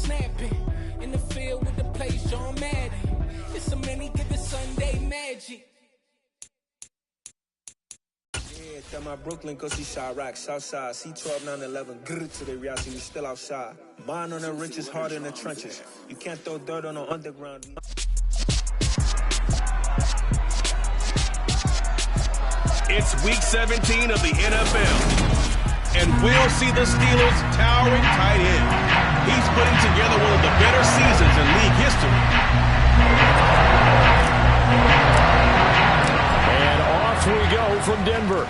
snapping. In the field with the play, Sean Madden. It's so many give it Sunday magic. Yeah, tell my Brooklyn, cause he shot rock, Southside, C12, 911, grrr to the reality, we still outside. Mine on the riches, hard in the trenches. You can't throw dirt on the underground. It's week 17 of the NFL, and we'll see the Steelers' towering tight end. He's putting together one of the better seasons in league history. And off we go from Denver.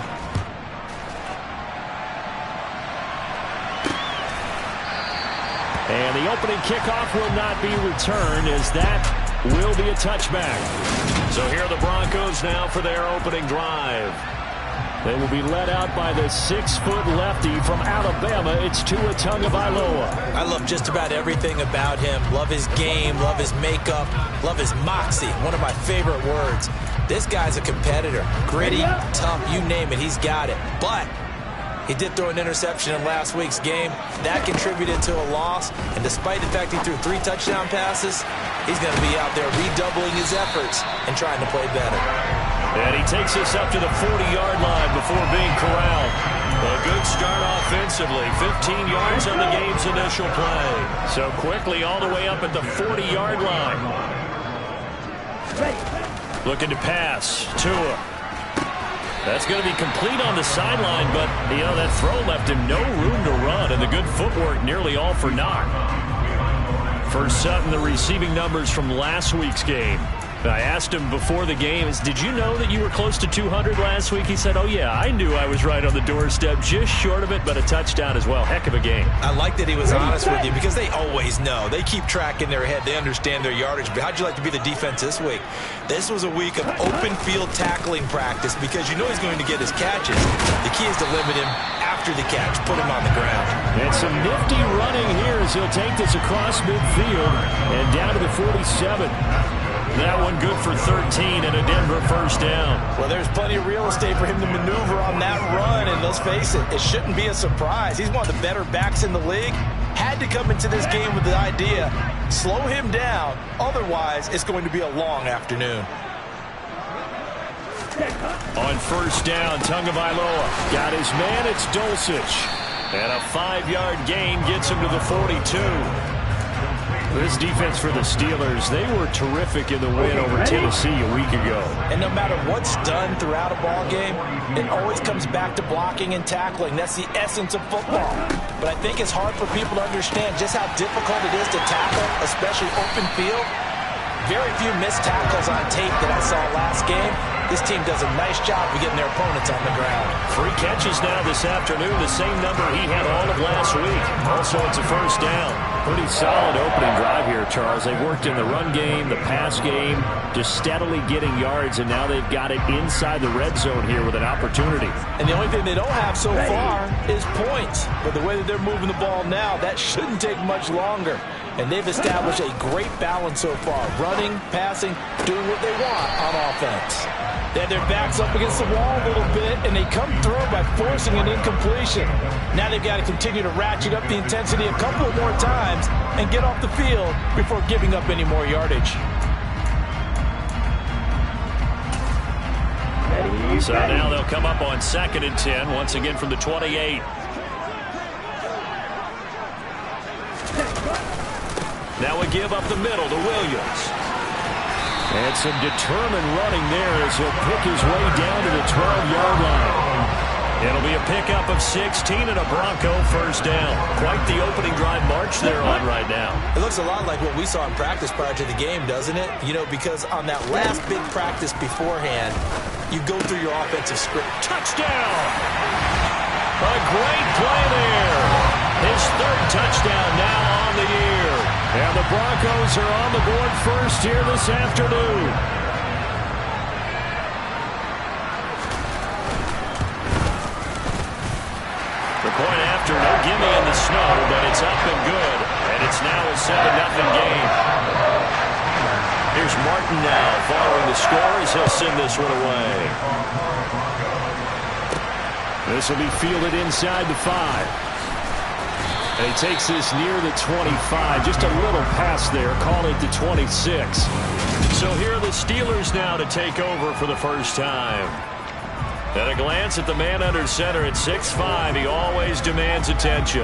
And the opening kickoff will not be returned, as that will be a touchback. So here are the Broncos now for their opening drive. They will be led out by the 6-foot lefty from Alabama. It's Tua Tagovailoa. I love just about everything about him. Love his game, love his makeup, love his moxie. One of my favorite words. This guy's a competitor. Gritty, tough, you name it, he's got it. But he did throw an interception in last week's game. That contributed to a loss. And despite the fact he threw 3 touchdown passes, he's going to be out there redoubling his efforts and trying to play better. And he takes us up to the 40-yard line before being corralled. A good start offensively. 15 yards on the game's initial play. So quickly all the way up at the 40-yard line. Looking to pass. Tua. That's going to be complete on the sideline, but, you know, that throw left him no room to run, and the good footwork nearly all for naught. For Sutton, the receiving numbers from last week's game. I asked him before the game, did you know that you were close to 200 last week? He said, oh, yeah, I knew I was right on the doorstep, just short of it, but a touchdown as well. Heck of a game. I like that he was honest with you, because they always know. They keep track in their head. They understand their yardage. But how'd you like to be the defense this week? This was a week of open field tackling practice, because you know he's going to get his catches. The key is to limit him after the catch, put him on the ground. And some nifty running here as he'll take this across midfield and down to the 47. That one good for 13 and a Denver first down. Well, there's plenty of real estate for him to maneuver on that run, and let's face it, it shouldn't be a surprise. He's one of the better backs in the league. Had to come into this game with the idea, slow him down, otherwise it's going to be a long afternoon. On first down, Tagovailoa got his man, it's Dulcich. And a 5-yard gain gets him to the 42. This defense for the Steelers, they were terrific in the win over Tennessee a week ago. And no matter what's done throughout a ball game, it always comes back to blocking and tackling. That's the essence of football. But I think it's hard for people to understand just how difficult it is to tackle, especially open field. Very few missed tackles on tape that I saw last game. This team does a nice job of getting their opponents on the ground. 3 catches now this afternoon, the same number he had all of last week. Also, it's a first down. Pretty solid opening drive here, Charles. They've worked in the run game, the pass game, just steadily getting yards, and now they've got it inside the red zone here with an opportunity. And the only thing they don't have so far is points. But the way that they're moving the ball now, that shouldn't take much longer. And they've established a great balance so far. Running, passing, doing what they want on offense. They had their backs up against the wall a little bit, and they come through by forcing an incompletion. Now they've got to continue to ratchet up the intensity a couple of more times and get off the field before giving up any more yardage. So now they'll come up on 2nd and 10, once again from the 28. Now we give up the middle to Williams. And some determined running there as he'll pick his way down to the 12-yard line. It'll be a pickup of 16 and a Bronco first down. Quite the opening drive march they're on right now. It looks a lot like what we saw in practice prior to the game, doesn't it? You know, because on that last big practice beforehand, you go through your offensive script. Touchdown! A great play there. His 3rd touchdown now on the year. And the Broncos are on the board first here this afternoon. The point after, no gimme in the snow, but it's up and good. And it's now a 7-0 game. Here's Martin now following the score as he'll send this one away. This will be fielded inside the 5. And he takes this near the 25, just a little past there, calling it the 26. So here are the Steelers now to take over for the first time. At a glance at the man under center at 6'5", he always demands attention.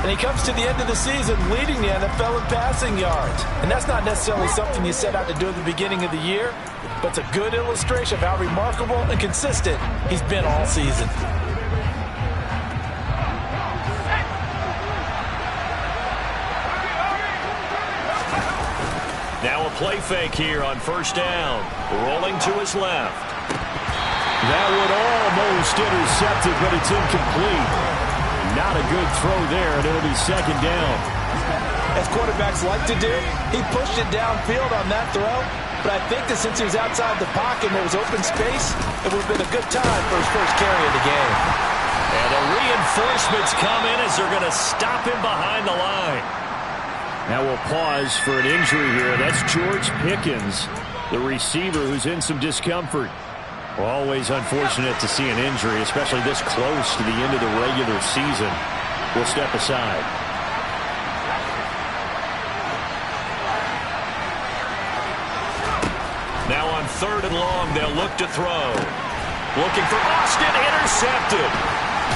And he comes to the end of the season leading the NFL in passing yards. And that's not necessarily something you set out to do at the beginning of the year, but it's a good illustration of how remarkable and consistent he's been all season. Now a play fake here on first down. Rolling to his left. That would almost intercept it, but it's incomplete. Not a good throw there, and it'll be second down. As quarterbacks like to do, he pushed it downfield on that throw, but I think that since he was outside the pocket and there was open space, it would have been a good time for his first carry of the game. And the reinforcements come in as they're going to stop him behind the line. Now we'll pause for an injury here. That's George Pickens, the receiver who's in some discomfort. Always unfortunate to see an injury, especially this close to the end of the regular season. We'll step aside. Now on 3rd and long, they'll look to throw. Looking for Austin, intercepted.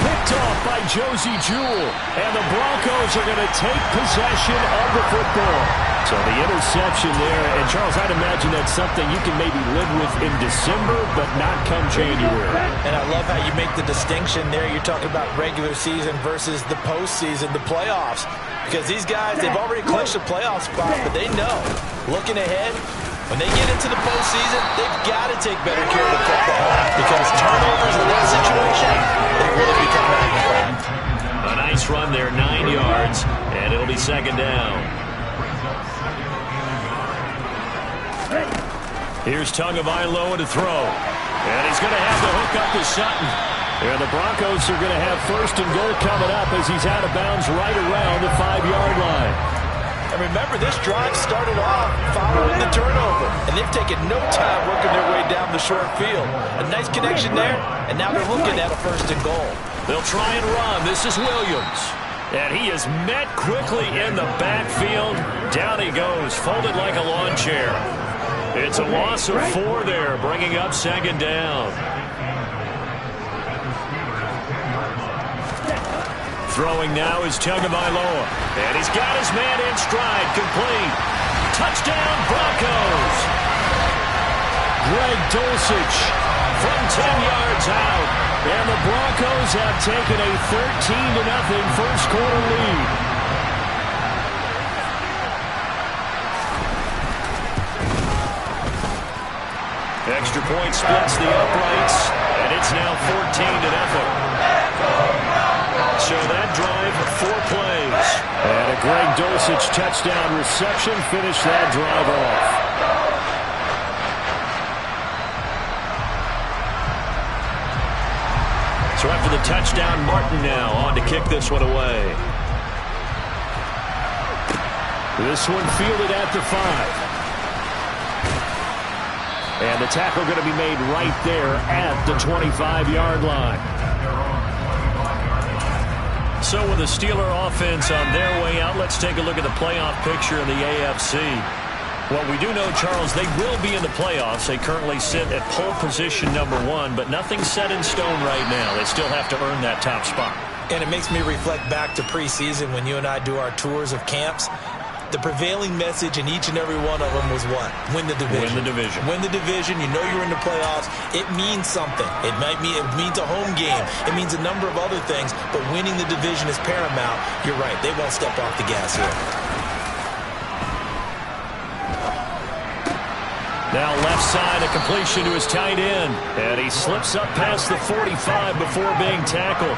Picked off by Josie Jewell, and the Broncos are going to take possession of the football. So the interception there, and Charles, I'd imagine that's something you can maybe live with in December, but not come January. And I love how you make the distinction there. You're talking about regular season versus the postseason, the playoffs. Because these guys, they've already clinched a playoff spot, but they know, looking ahead, when they get into the postseason, they've got to take better care of the football. Because turnovers in that situation, they really become magnified. A nice run there, 9 yards, and it'll be second down. Here's Tagovailoa to throw. And he's going to have to hook up to Sutton. And the Broncos are going to have 1st and goal coming up as he's out of bounds right around the 5-yard line. And remember, this drive started off following the turnover. And they've taken no time working their way down the short field. A nice connection there, and now they're looking at a 1st and goal. They'll try and run. This is Williams. And he is met quickly in the backfield. Down he goes, folded like a lawn chair. It's a loss of 4 there, bringing up second down. Throwing now is Tagovailoa. And he's got his man in stride, complete. Touchdown, Broncos. Greg Dulcich from 10 yards out. And the Broncos have taken a 13-0 first quarter lead. Extra point splits the uprights, and it's now 14-0. So that drive, 4 plays. And a Greg Dulcich touchdown reception finished that drive off. So after the touchdown, Martin now on to kick this one away. This one fielded at the 5. And the tackle going to be made right there at the 25-yard line. So with the Steeler offense on their way out, let's take a look at the playoff picture in the AFC. Well, we do know, Charles, they will be in the playoffs. They currently sit at pole position number 1, but nothing's set in stone right now. They still have to earn that top spot. And it makes me reflect back to preseason when you and I do our tours of camps. The prevailing message in each and every one of them was what? Win the division. Win the division. Win the division. You know you're in the playoffs. It means something. It means a home game. It means a number of other things, but winning the division is paramount. You're right. They won't step off the gas here. Now left side, a completion to his tight end. And he slips up past the 45 before being tackled.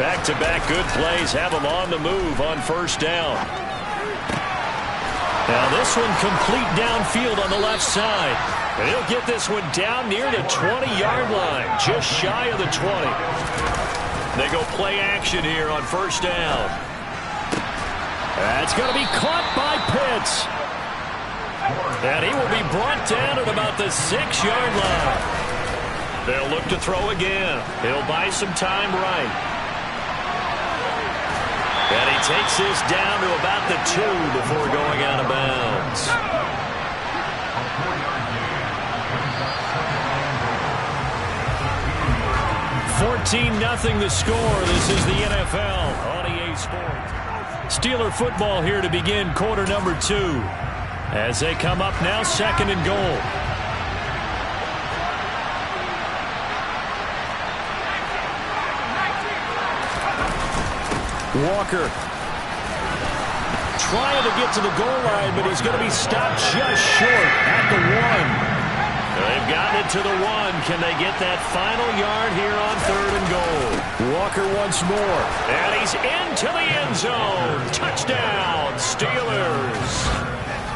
Back-to-back good plays have him on the move on first down. Now this one complete downfield on the left side. And he'll get this one down near the 20-yard line, just shy of the 20. They go play action here on first down. That's going to be caught by Pitts. And he will be brought down at about the 6-yard line. They'll look to throw again. He'll buy some time right. And he takes this down to about the 2 before going out of bounds. $14-0 the score. This is the NFL on EA Sports. Steeler football here to begin quarter number 2. As they come up now, 2nd and goal. Walker trying to get to the goal line, but he's going to be stopped just short at the 1. They've gotten it to the 1. Can they get that final yard here on 3rd and goal? Walker once more, and he's into the end zone. Touchdown, Steelers.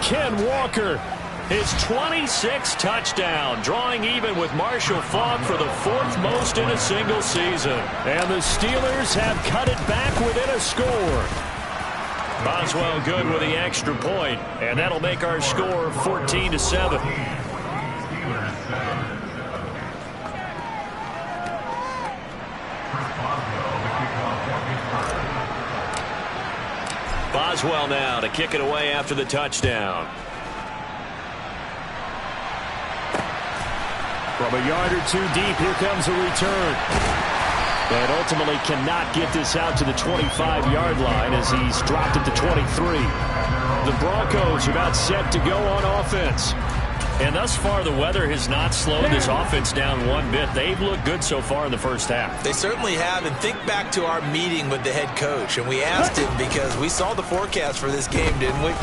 Ken Walker, his 26th touchdown, drawing even with Marshall Faulk for the 4th most in a single season. And the Steelers have cut it back within a score. Boswell good with the extra point, and that'll make our score 14-7. Boswell now to kick it away after the touchdown. From a yard or 2 deep, here comes a return. And ultimately cannot get this out to the 25-yard line as he's dropped at the 23. The Broncos are about set to go on offense. And thus far, the weather has not slowed this offense down one bit. They've looked good so far in the first half. They certainly have. And think back to our meeting with the head coach. And we asked him, because we saw the forecast for this game, didn't we?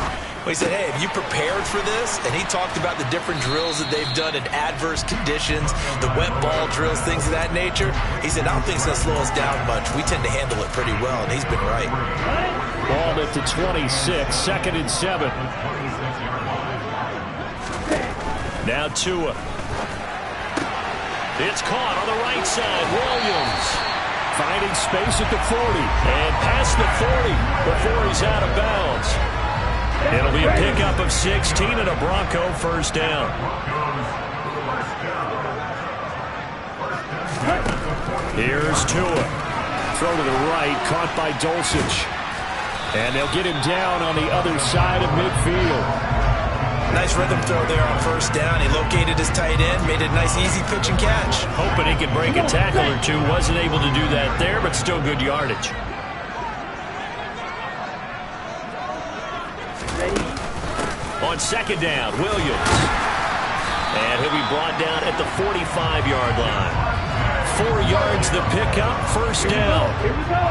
We said, hey, have you prepared for this? And he talked about the different drills that they've done in adverse conditions, the wet ball drills, things of that nature. He said, I don't think it's going to slow us down much. We tend to handle it pretty well, and he's been right. Ball at the 26, 2nd and 7. Now Tua. It's caught on the right side. Williams finding space at the 40 and past the 40 before he's out of bounds. It'll be a pickup of 16 and a Bronco first down. Here's Tua. Throw to the right, caught by Dulcich. And they'll get him down on the other side of midfield. Nice rhythm throw there on first down. He located his tight end, made it a nice easy pitch and catch. Hoping he could break a tackle or 2. Wasn't able to do that there, but still good yardage. On 2nd down, Williams. And he'll be brought down at the 45-yard line. 4 yards the pickup, first down. Here we go.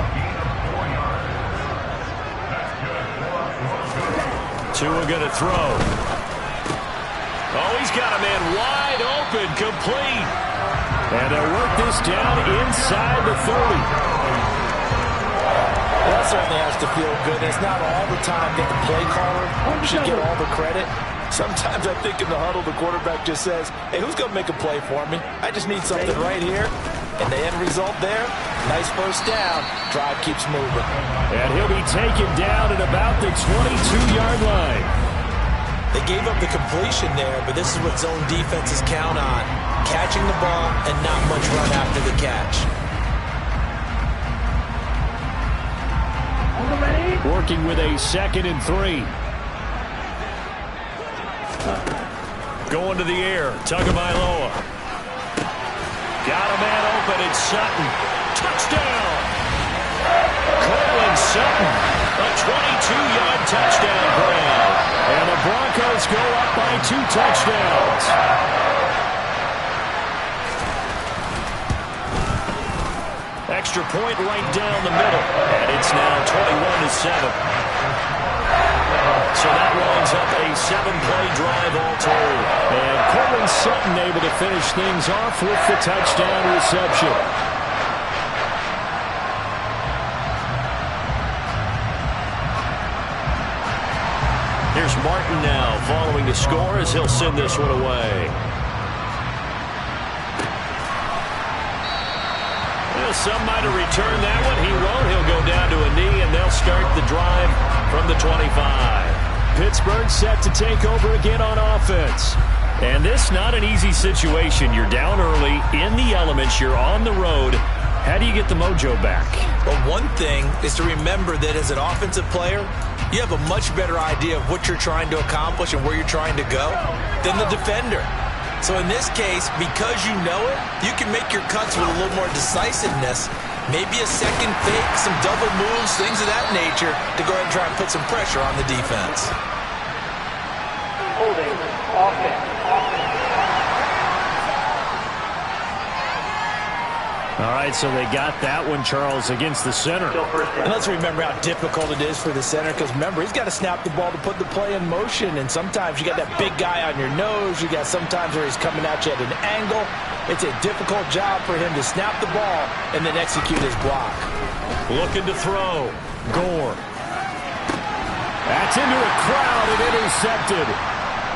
Tua going to throw. Oh, he's got a man wide open, complete. And they'll work this down inside the 30. That certainly has to feel good. It's not all the time that the play caller should get all the credit. Sometimes I think in the huddle, the quarterback just says, hey, who's going to make a play for me? I just need something right here. And the end result there, nice first down. Drive keeps moving. And he'll be taken down at about the 22-yard line. They gave up the completion there, but this is what zone defenses count on. Catching the ball and not much run after the catch. Working with a 2nd and 3. Going to the air, Tagovailoa. Got a man open, it's Sutton. Touchdown! Courtland Sutton, a 22-yard touchdown grab. And the Broncos go up by 2 touchdowns. Extra point right down the middle. And it's now 21-7. So that winds up a 7-play drive all told. And Courtland Sutton able to finish things off with the touchdown reception. Here's Martin now following the score as he'll send this one away. Well, some might have returned that one. He won't. He'll go down to a knee, and they'll start the drive from the 25. Pittsburgh set to take over again on offense. And this not an easy situation. You're down early, in the elements, you're on the road. How do you get the mojo back? But one thing is to remember that as an offensive player, you have a much better idea of what you're trying to accomplish and where you're trying to go than the defender. So in this case, because you know it, you can make your cuts with a little more decisiveness. Maybe a second fake, some double moves, things of that nature to go ahead and try and put some pressure on the defense. Holding offense. All right, so they got that one, Charles, against the center. And let's remember how difficult it is for the center, because remember, he's got to snap the ball to put the play in motion, and sometimes you got that big guy on your nose. You got sometimes where he's coming at you at an angle. It's a difficult job for him to snap the ball and then execute his block. Looking to throw. Gore. That's into a crowd and intercepted.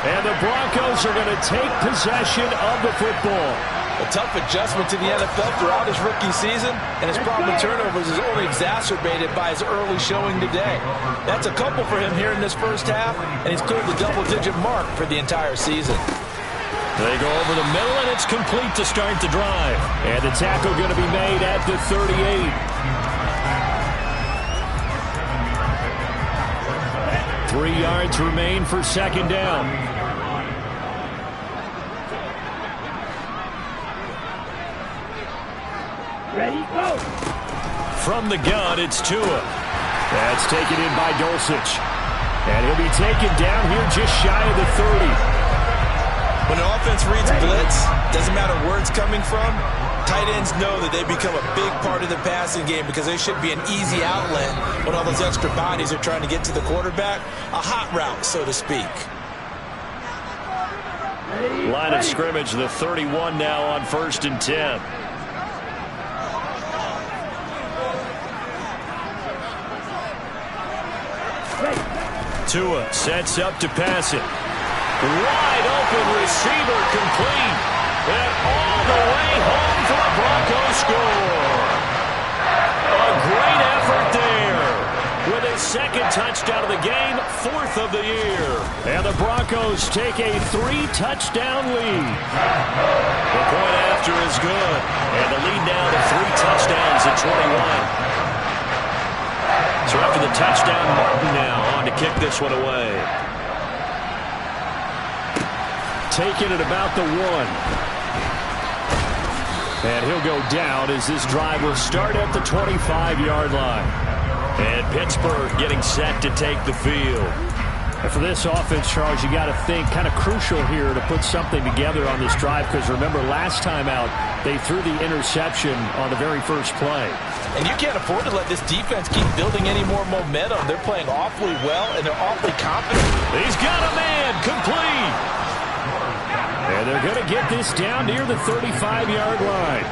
And the Broncos are going to take possession of the football. A tough adjustment to the NFL throughout his rookie season, and his problem with turnovers is only exacerbated by his early showing today. That's a couple for him here in this first half, and he's cleared the double-digit mark for the entire season. They go over the middle, and it's complete to start the drive. And the tackle going to be made at the 38. 3 yards remain for second down. Ready, go! From the gun, it's Tua. That's taken in by Dulcich. And he'll be taken down here just shy of the 30. When an offense reads blitz, doesn't matter where it's coming from, tight ends know that they become a big part of the passing game because they should be an easy outlet when all those extra bodies are trying to get to the quarterback. A hot route, so to speak. Line of scrimmage, the 31 now on 1st and 10. Tua sets up to pass it. Wide open receiver complete. And all the way home for a Broncos score. A great effort there. With his second touchdown of the game, 4th of the year. And the Broncos take a 3-touchdown lead. The point after is good. And the lead now to 3 touchdowns at 21. So after the touchdown, Martin now on to kick this one away. Taking it about the 1. And he'll go down as this drive will start at the 25-yard line. And Pittsburgh getting set to take the field. And for this offense, Charles, you got to think kind of crucial here to put something together on this drive, because remember last time out they threw the interception on the very first play. And you can't afford to let this defense keep building any more momentum. They're playing awfully well, and they're awfully confident. He's got a man complete. And they're going to get this down near the 35-yard line.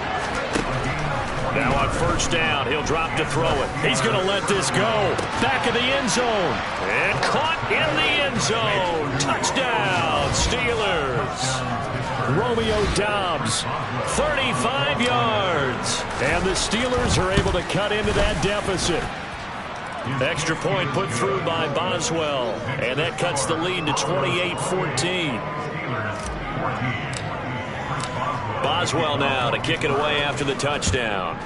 Now on 1st down, he'll drop to throw it. He's going to let this go. Back of the end zone. And caught in the end zone. Touchdown, Steelers. Romeo Doubs, 35 yards. And the Steelers are able to cut into that deficit. Extra point put through by Boswell. And that cuts the lead to 28-14. Boswell now to kick it away after the touchdown.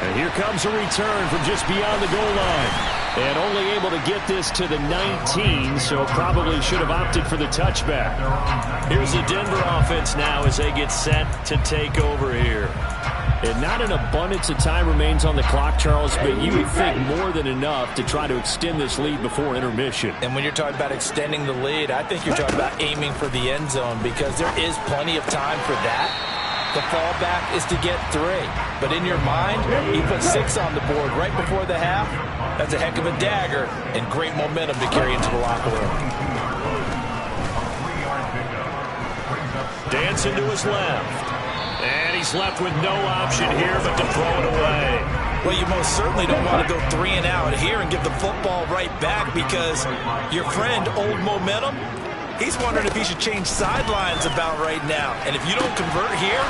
And here comes a return from just beyond the goal line. And only able to get this to the 19, so probably should have opted for the touchback. Here's the Denver offense now as they get set to take over here. And not an abundance of time remains on the clock, Charles, but you would think more than enough to try to extend this lead before intermission. And when you're talking about extending the lead, I think you're talking about aiming for the end zone, because there is plenty of time for that. The fallback is to get 3. But in your mind, you put 6 on the board right before the half. That's a heck of a dagger and great momentum to carry into the locker room. Dancing to his left. And he's left with no option here but to throw it away. Well, you most certainly don't want to go 3 and out here and give the football right back, because your friend, Old Momentum, he's wondering if he should change sidelines about right now. And if you don't convert here,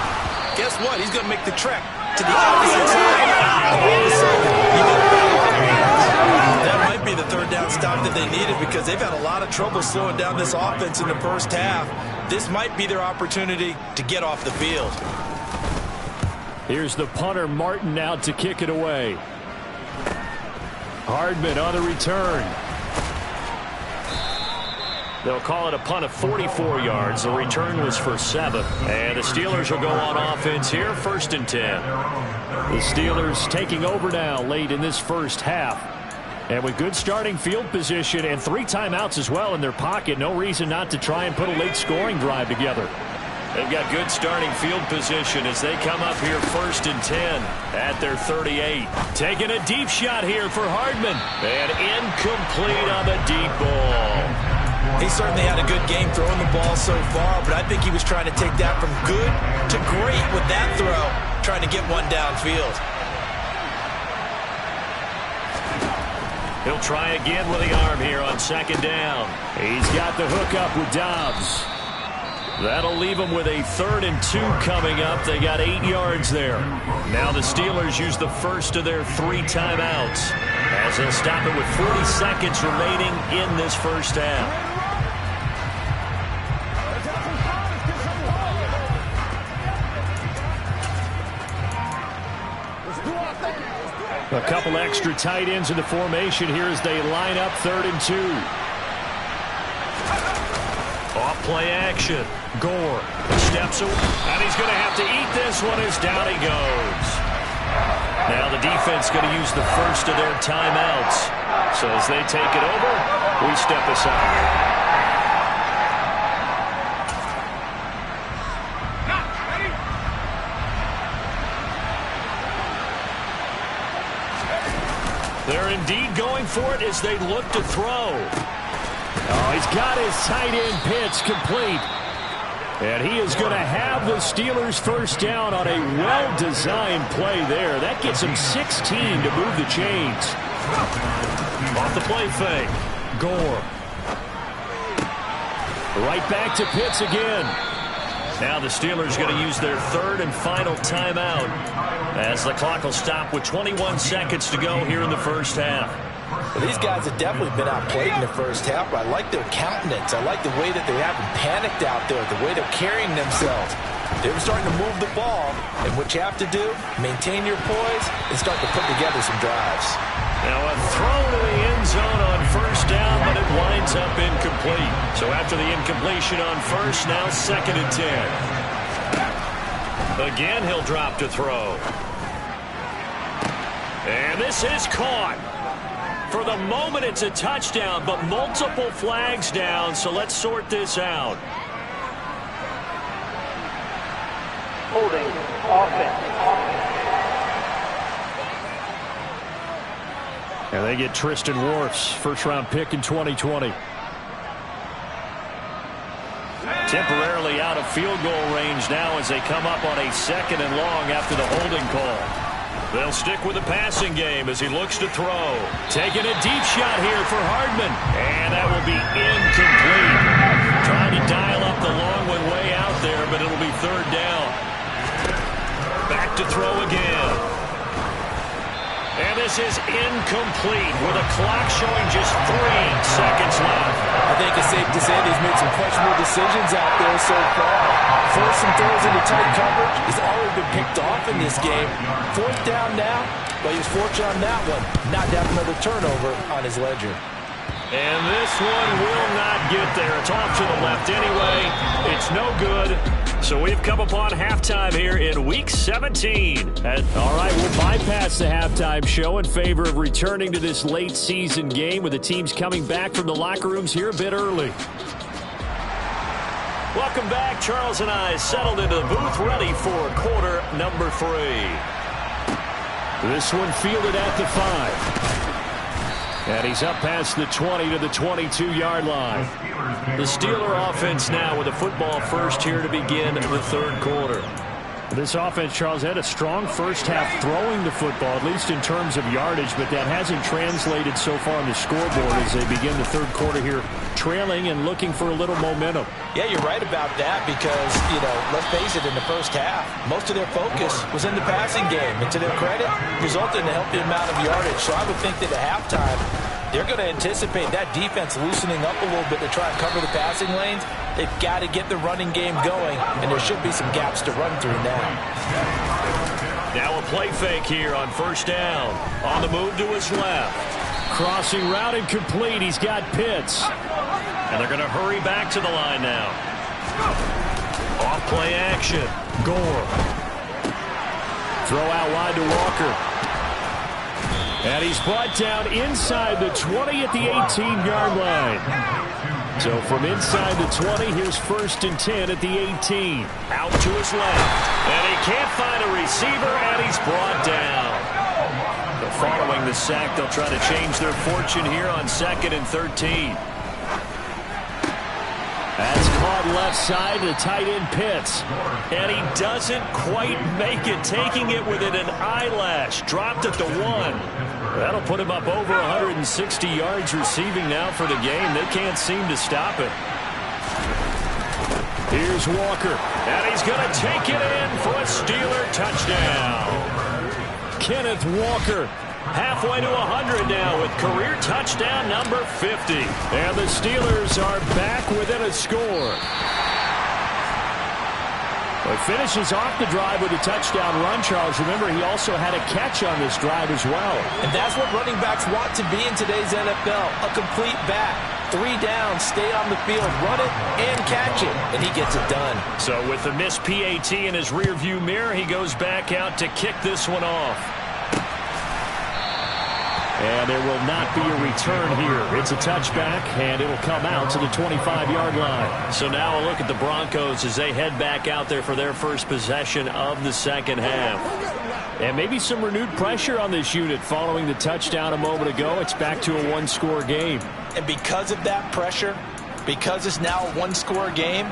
guess what? He's going to make the trek to the opposite side. And all of a sudden, you get a battle on your hands. That might be the 3rd down stop that they needed, because they've had a lot of trouble slowing down this offense in the first half. This might be their opportunity to get off the field. Here's the punter, Martin, out to kick it away. Hardman on the return. They'll call it a punt of 44 yards. The return was for 7. And the Steelers will go on offense here, 1st and 10. The Steelers taking over now late in this first half. And with good starting field position and 3 timeouts as well in their pocket, no reason not to try and put a late scoring drive together. They've got good starting field position as they come up here 1st and 10 at their 38. Taking a deep shot here for Hardman. And incomplete on the deep ball. He certainly had a good game throwing the ball so far, but I think he was trying to take that from good to great with that throw, trying to get one downfield. He'll try again with the arm here on 2nd down. He's got the hook up with Dobbs. That'll leave them with a 3rd and 2 coming up. They got 8 yards there. Now the Steelers use the first of their 3 timeouts as they'll stop it with 40 seconds remaining in this first half. A couple extra tight ends in the formation here as they line up 3rd and 2. Off play action. Gore steps away, and he's going to have to eat this one as down he goes. Now the defense going to use the first of their timeouts. So as they take it over, we step aside. They're indeed going for it as they look to throw. Oh, he's got his tight end pitch complete. And he is going to have the Steelers first down on a well-designed play there. That gets him 16 to move the chains. Off the play fake. Gore. Right back to Pitts again. Now the Steelers going to use their 3rd and final timeout as the clock will stop with 21 seconds to go here in the first half. Well, these guys have definitely been outplayed in the first half, but I like their countenance. I like the way that they haven't panicked out there, the way they're carrying themselves. They're starting to move the ball, and what you have to do, maintain your poise and start to put together some drives. Now a throw to the end zone on 1st down, but it winds up incomplete. So after the incompletion on 1st, now 2nd and 10. Again, he'll drop to throw. And this is caught. For the moment, it's a touchdown, but multiple flags down, so let's sort this out. Holding offense. And they get Tristan Wirfs, first-round pick in 2020. Temporarily out of field goal range now as they come up on a 2nd and long after the holding call. They'll stick with the passing game as he looks to throw. Taking a deep shot here for Hardman. And that will be incomplete. Trying to dial up the long one way out there, but it'll be 3rd down. Back to throw again. And this is incomplete with a clock showing just 3 seconds left. I think it's safe to say he's made some questionable decisions out there so far. Forced some throws into tight coverage. He's already been picked off in this game. 4th down now, but he was fortunate on that one. Not to have another turnover on his ledger. And this one will not get there. It's off to the left anyway. It's no good. So we've come upon halftime here in Week 17. All right, we'll bypass the halftime show in favor of returning to this late season game with the teams coming back from the locker rooms here a bit early. Welcome back. Charles and I settled into the booth ready for quarter number 3. This one fielded at the 5. And he's up past the 20 to the 22-yard line. The Steeler offense now with the football first here to begin the 3rd quarter. This offense, Charles, had a strong first half throwing the football, at least in terms of yardage, but that hasn't translated so far on the scoreboard as they begin the 3rd quarter here, trailing and looking for a little momentum. Yeah, you're right about that because, let's face it, in the first half, most of their focus was in the passing game. And to their credit, resulted in a healthy amount of yardage. So I would think that at halftime, they're going to anticipate that defense loosening up a little bit to try and cover the passing lanes. They've got to get the running game going, and there should be some gaps to run through now. Now a play fake here on first down. On the move to his left. Crossing route incomplete. He's got Pitts. And they're going to hurry back to the line now. Off play action. Gore. Throw out wide to Walker. And he's brought down inside the 20 at the 18-yard line. So from inside the 20, here's 1st and 10 at the 18. Out to his left. And he can't find a receiver, and he's brought down. But following the sack, they'll try to change their fortune here on 2nd and 13. That's caught left side to tight end Pitts. And he doesn't quite make it, taking it within an eyelash. Dropped at the 1. That'll put him up over 160 yards receiving now for the game. They can't seem to stop it. Here's Walker. And he's going to take it in for a Steeler touchdown. Kenneth Walker. Halfway to 100 now with career touchdown number 50. And the Steelers are back within a score. Well, he finishes off the drive with a touchdown run, Charles. Remember, he also had a catch on this drive as well. And that's what running backs want to be in today's NFL, a complete back. 3 downs, stay on the field, run it, and catch it. And he gets it done. So with the missed PAT in his rearview mirror, he goes back out to kick this one off. And there will not be a return here. It's a touchback, and it'll come out to the 25-yard line. So now a look at the Broncos as they head back out there for their first possession of the second half. And maybe some renewed pressure on this unit following the touchdown a moment ago. It's back to a one-score game. And because of that pressure, because it's now a one-score game,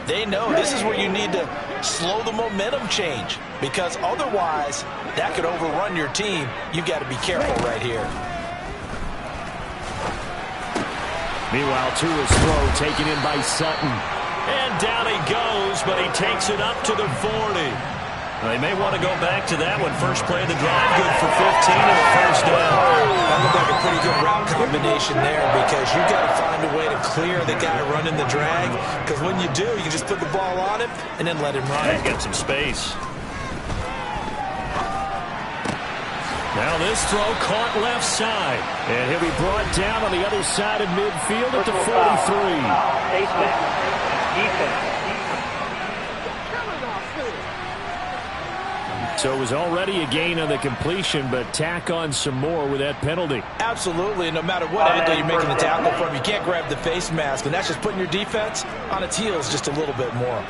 they know this is where you need to slow the momentum change, because otherwise that could overrun your team. You've got to be careful right here. Meanwhile, Tua's throw taken in by Sutton. And down he goes, but he takes it up to the 40. They may want to go back to that one. First play of the drive, good for 15 and a first down. That looked like a pretty good route combination there, because you've got to find a way to clear the guy running the drag, because when you do, you just put the ball on him and then let him run. He's got some space. Now this throw caught left side, and he'll be brought down on the other side of midfield at the 43. Defense. So it was already a gain on the completion, but tack on some more with that penalty. Absolutely, and no matter what angle you're making the tackle from, you can't grab the face mask, and that's just putting your defense on its heels just a little bit more.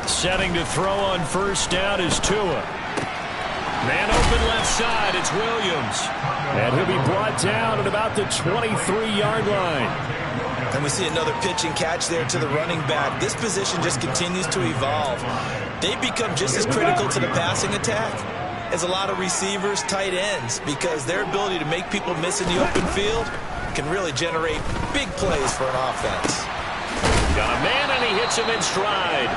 Setting to throw on first down is Tua. Man open left side, it's Williams. And he'll be brought down at about the 23-yard line. And we see another pitch and catch there to the running back. This position just continues to evolve. They've become just as critical to the passing attack as a lot of receivers, tight ends, because their ability to make people miss in the open field can really generate big plays for an offense. Got a man, and he hits him in stride.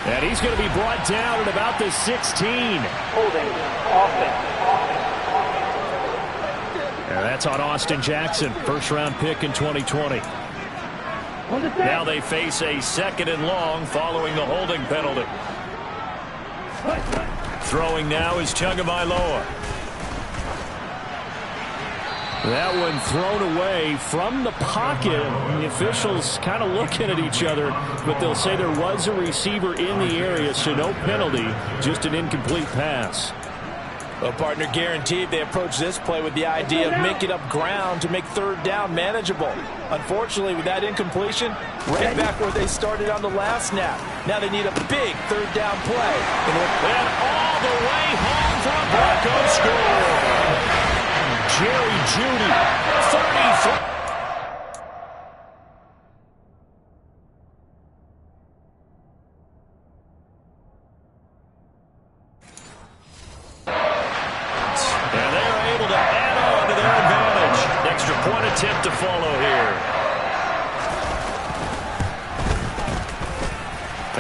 And he's going to be brought down at about the 16. Holding offense. And that's on Austin Jackson, first-round pick in 2020. Now they face a 2nd and long following the holding penalty. Throwing now is Tagovailoa. That one thrown away from the pocket. The officials kind of looking at each other, but they'll say there was a receiver in the area, so no penalty, just an incomplete pass. Well, partner, guaranteed they approach this play with the idea of making up ground to make third down manageable. Unfortunately, with that incompletion, right back where they started on the last snap. Now they need a big third down play. And all the way home for a Broncos score. Jerry Jeudy, 33. Point attempt to follow here.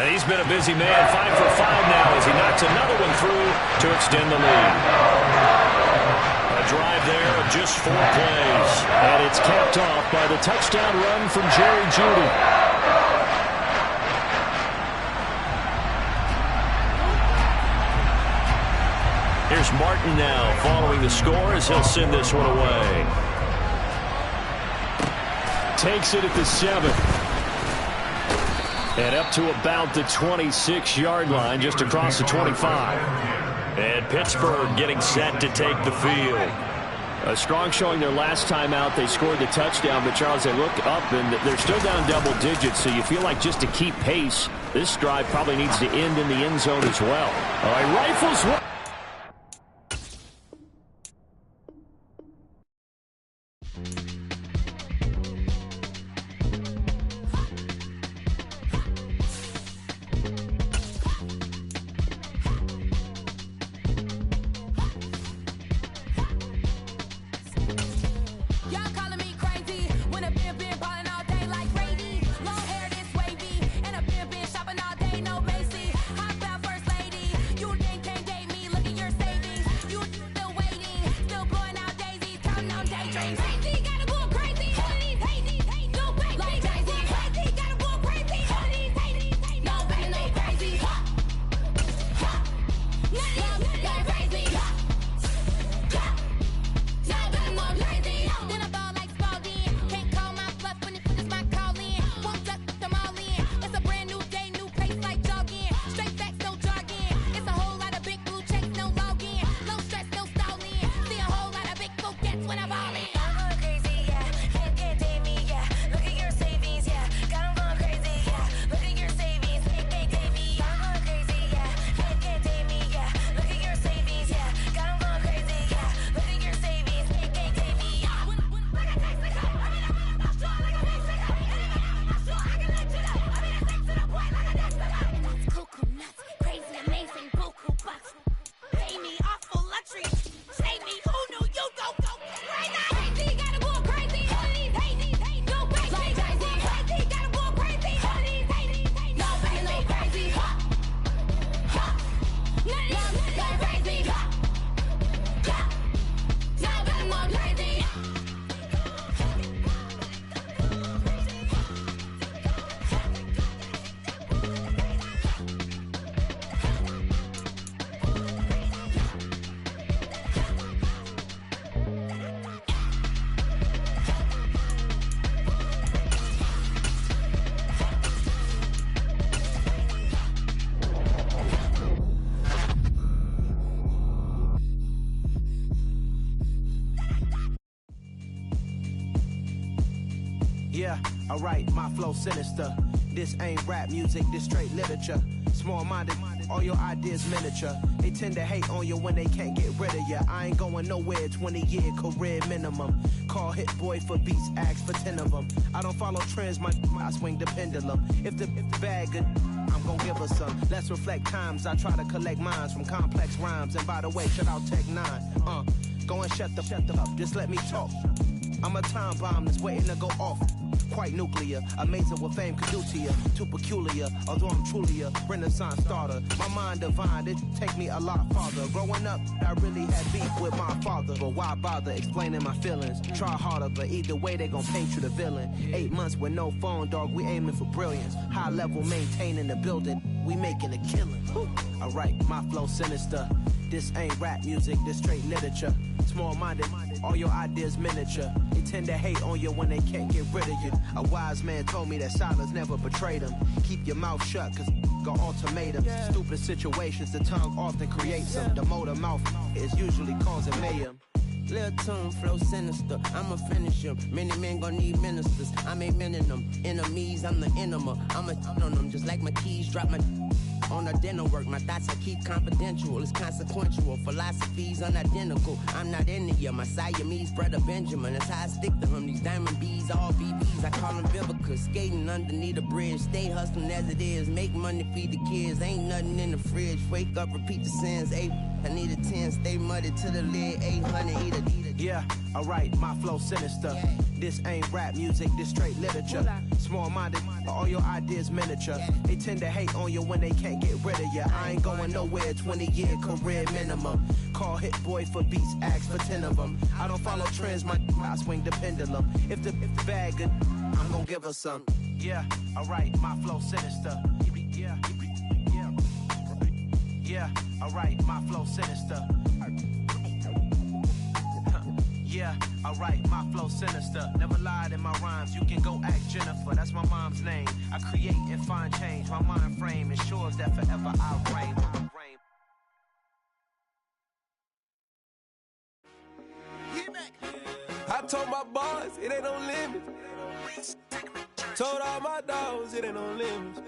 And he's been a busy man, 5 for 5 now as he knocks another one through to extend the lead. A drive there of just 4 plays. And it's capped off by the touchdown run from Jerry Jeudy. Here's Martin now following the score as he'll send this one away. Takes it at the 7. And up to about the 26-yard line, just across the 25. And Pittsburgh getting set to take the field. A strong showing their last time out. They scored the touchdown, but Charles, they look up and they're still down double digits, so you feel like just to keep pace, this drive probably needs to end in the end zone as well. All right, rifles. Yeah, alright, my flow sinister. This ain't rap music, this straight literature. Small-minded, all your ideas miniature. They tend to hate on you when they can't get rid of you. I ain't going nowhere, 20-year career minimum. Call Hit Boy for beats, ask for 10 of them. I don't follow trends, I swing the pendulum. If the bag good, I'm gon' give her some. Let's reflect times, I try to collect minds from complex rhymes. And by the way, shout out Tech 9. Go and shut the up, just let me talk. I'm a time bomb that's waiting to go off. Quite nuclear, amazing what fame could do to you. Too peculiar, although I'm truly a renaissance starter. My mind divine, it take me a lot farther. Growing up, I really had beef with my father. But why bother explaining my feelings? Try harder, but either way they gon' paint you the villain. 8 months with no phone, dog, we aiming for brilliance. High level, maintaining the building, we making a killing. Alright, my flow sinister. This ain't rap music, this straight literature. Small-minded, all your ideas miniature. They tend to hate on you when they can't get rid of you. A wise man told me that silence never betrayed him. Keep your mouth shut, cause got ultimatums. Stupid situations, the tongue often creates them. The motor mouth is usually causing mayhem. Lil' tune, flow sinister, I'ma finish him. Many men gon' need ministers, I'm a men in them. Enemies, I'm the enema, I'm on them. Just like my keys, drop my on the dinner work. My thoughts I keep confidential, it's consequential. Philosophies unidentical, I'm not in it yet. My Siamese brother Benjamin, that's how I stick to him. These diamond bees, all BBs, I call them Vivica. Skating underneath the bridge, stay hustling as it is. Make money, feed the kids, ain't nothing in the fridge. Wake up, repeat the sins, I need a 10, stay muddy to the lid, 800, eat a. Yeah, alright, my flow sinister. This ain't rap music, this straight literature. Small-minded, all your ideas miniature. They tend to hate on you when they can't get rid of you. I ain't going nowhere, 20-year career minimum. Call Hit Boy for beats, ask for 10 of them. I don't follow trends, I swing the pendulum. If the bag good, I'm gon' give her some. Yeah, alright, my flow sinister. Yeah, alright, my flow sinister. Yeah, alright, my flow sinister. Never lied in my rhymes. You can go ask Jennifer, that's my mom's name. I create and find change. My mind frame ensures that forever I reign. I told my boys it ain't no limit. Told all my dogs it ain't no limit.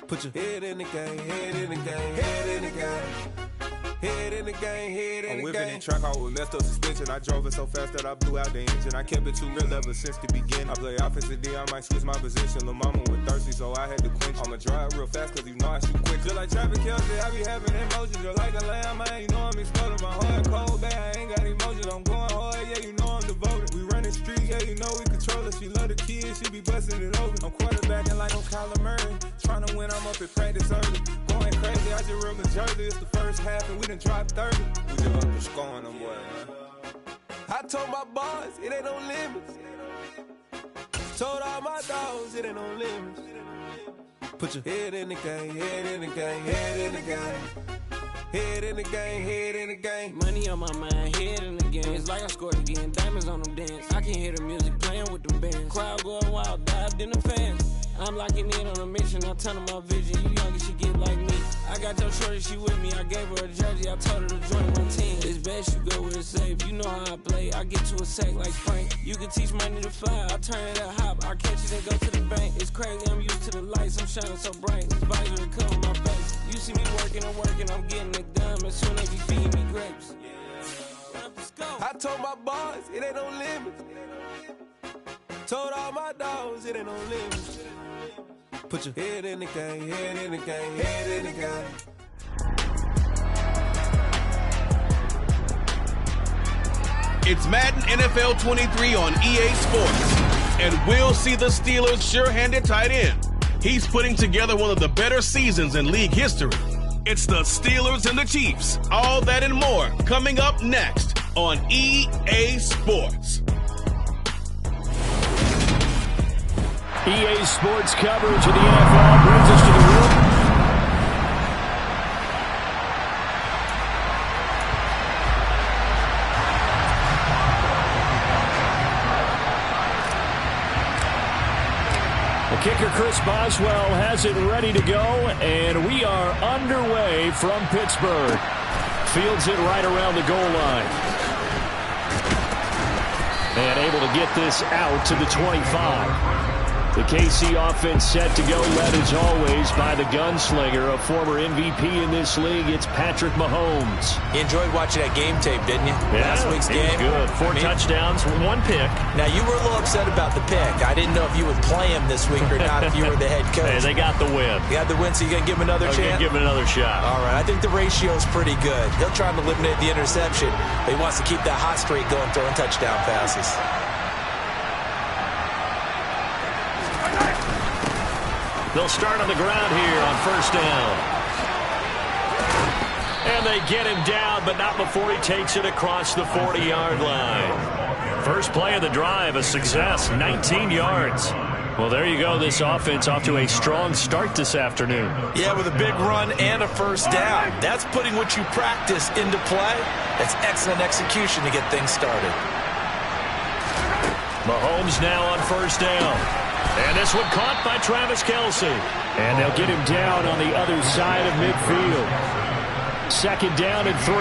Put your head in the game, head in the game, head in the game. Head in the game, head in the game. I'm whipping in track out with messed up suspension. I drove it so fast that I blew out the engine. I kept it too real ever since the beginning. I play offensive D, I might switch my position. Lil' mama was thirsty, so I had to quench. I'ma drive real fast, cause you know I shoot quick. Just like Travis Kelce, I be having emotions. Just like a lamb, man, you know I'm exploding. My heart cold, bad, I ain't got emotions. I'm going hard, yeah, you know I'm devoted. We running streets, yeah, you know we control it. She love the kids, she be busting it open. I'm quarterbacking like I'm Kyler Murray. Trying to win, I'm up at practice early. Going crazy, I just real the jersey. It's the first half, and we done dropped 30. We just up to scoring them, boy, man. I told my boys it ain't no limits. Told all my dogs it ain't no limits. Put your head in the game, head in the game, head in the game. Head in the game, head in the game. Money on my mind, head in the game. It's like I scored again, diamonds on them dance. I can hear the music playing with them bands. Crowd going wild, dived in the fans. I'm locking in on a mission, I'm telling my vision. You young, you should get like me. I got your shorty, she with me. I gave her a jersey, I told her to join my team. It's best you go where it's safe. You know how I play, I get to a sack like Frank. You can teach money to fly, I turn it up hop. I catch it and go to the bank. It's crazy, I'm used to the lights, I'm shining so bright. This visor will cover my face. You see me working, I'm getting it done. As soon as you feed me grapes. Let's go. I told my boys it ain't no limits. Told all my dogs it ain't no limits. Put your head in the game, head in the game, head in the game. It's Madden NFL 23 on EA Sports. And we'll see the Steelers' sure-handed tight end. He's putting together one of the better seasons in league history. It's the Steelers and the Chiefs. All that and more coming up next on EA Sports. EA Sports coverage of the NFL brings us to the room. The kicker, Chris Boswell, has it ready to go, and we are underway from Pittsburgh. Fields it right around the goal line. And able to get this out to the 25. The KC offense set to go, led as always by the gunslinger, a former MVP in this league. It's Patrick Mahomes. You enjoyed watching that game tape, didn't you? Yeah, Last week's game. Good. Four touchdowns, one pick. Now, you were a little upset about the pick. I didn't know if you would play him this week or not if you were the head coach. Hey, they got the win. You got the win, so you're going to give him another chance? Give him another shot. All right. I think the ratio is pretty good. He'll try to eliminate the interception. He wants to keep that hot streak going, throwing touchdown passes. They'll start on the ground here on first down. And they get him down, but not before he takes it across the 40-yard line. First play of the drive, a success, 19 yards. Well, there you go. This offense off to a strong start this afternoon. Yeah, with a big run and a first down. That's putting what you practice into play. That's excellent execution to get things started. Mahomes now on first down. And this one caught by Travis Kelce. And they'll get him down on the other side of midfield. Second down and 3.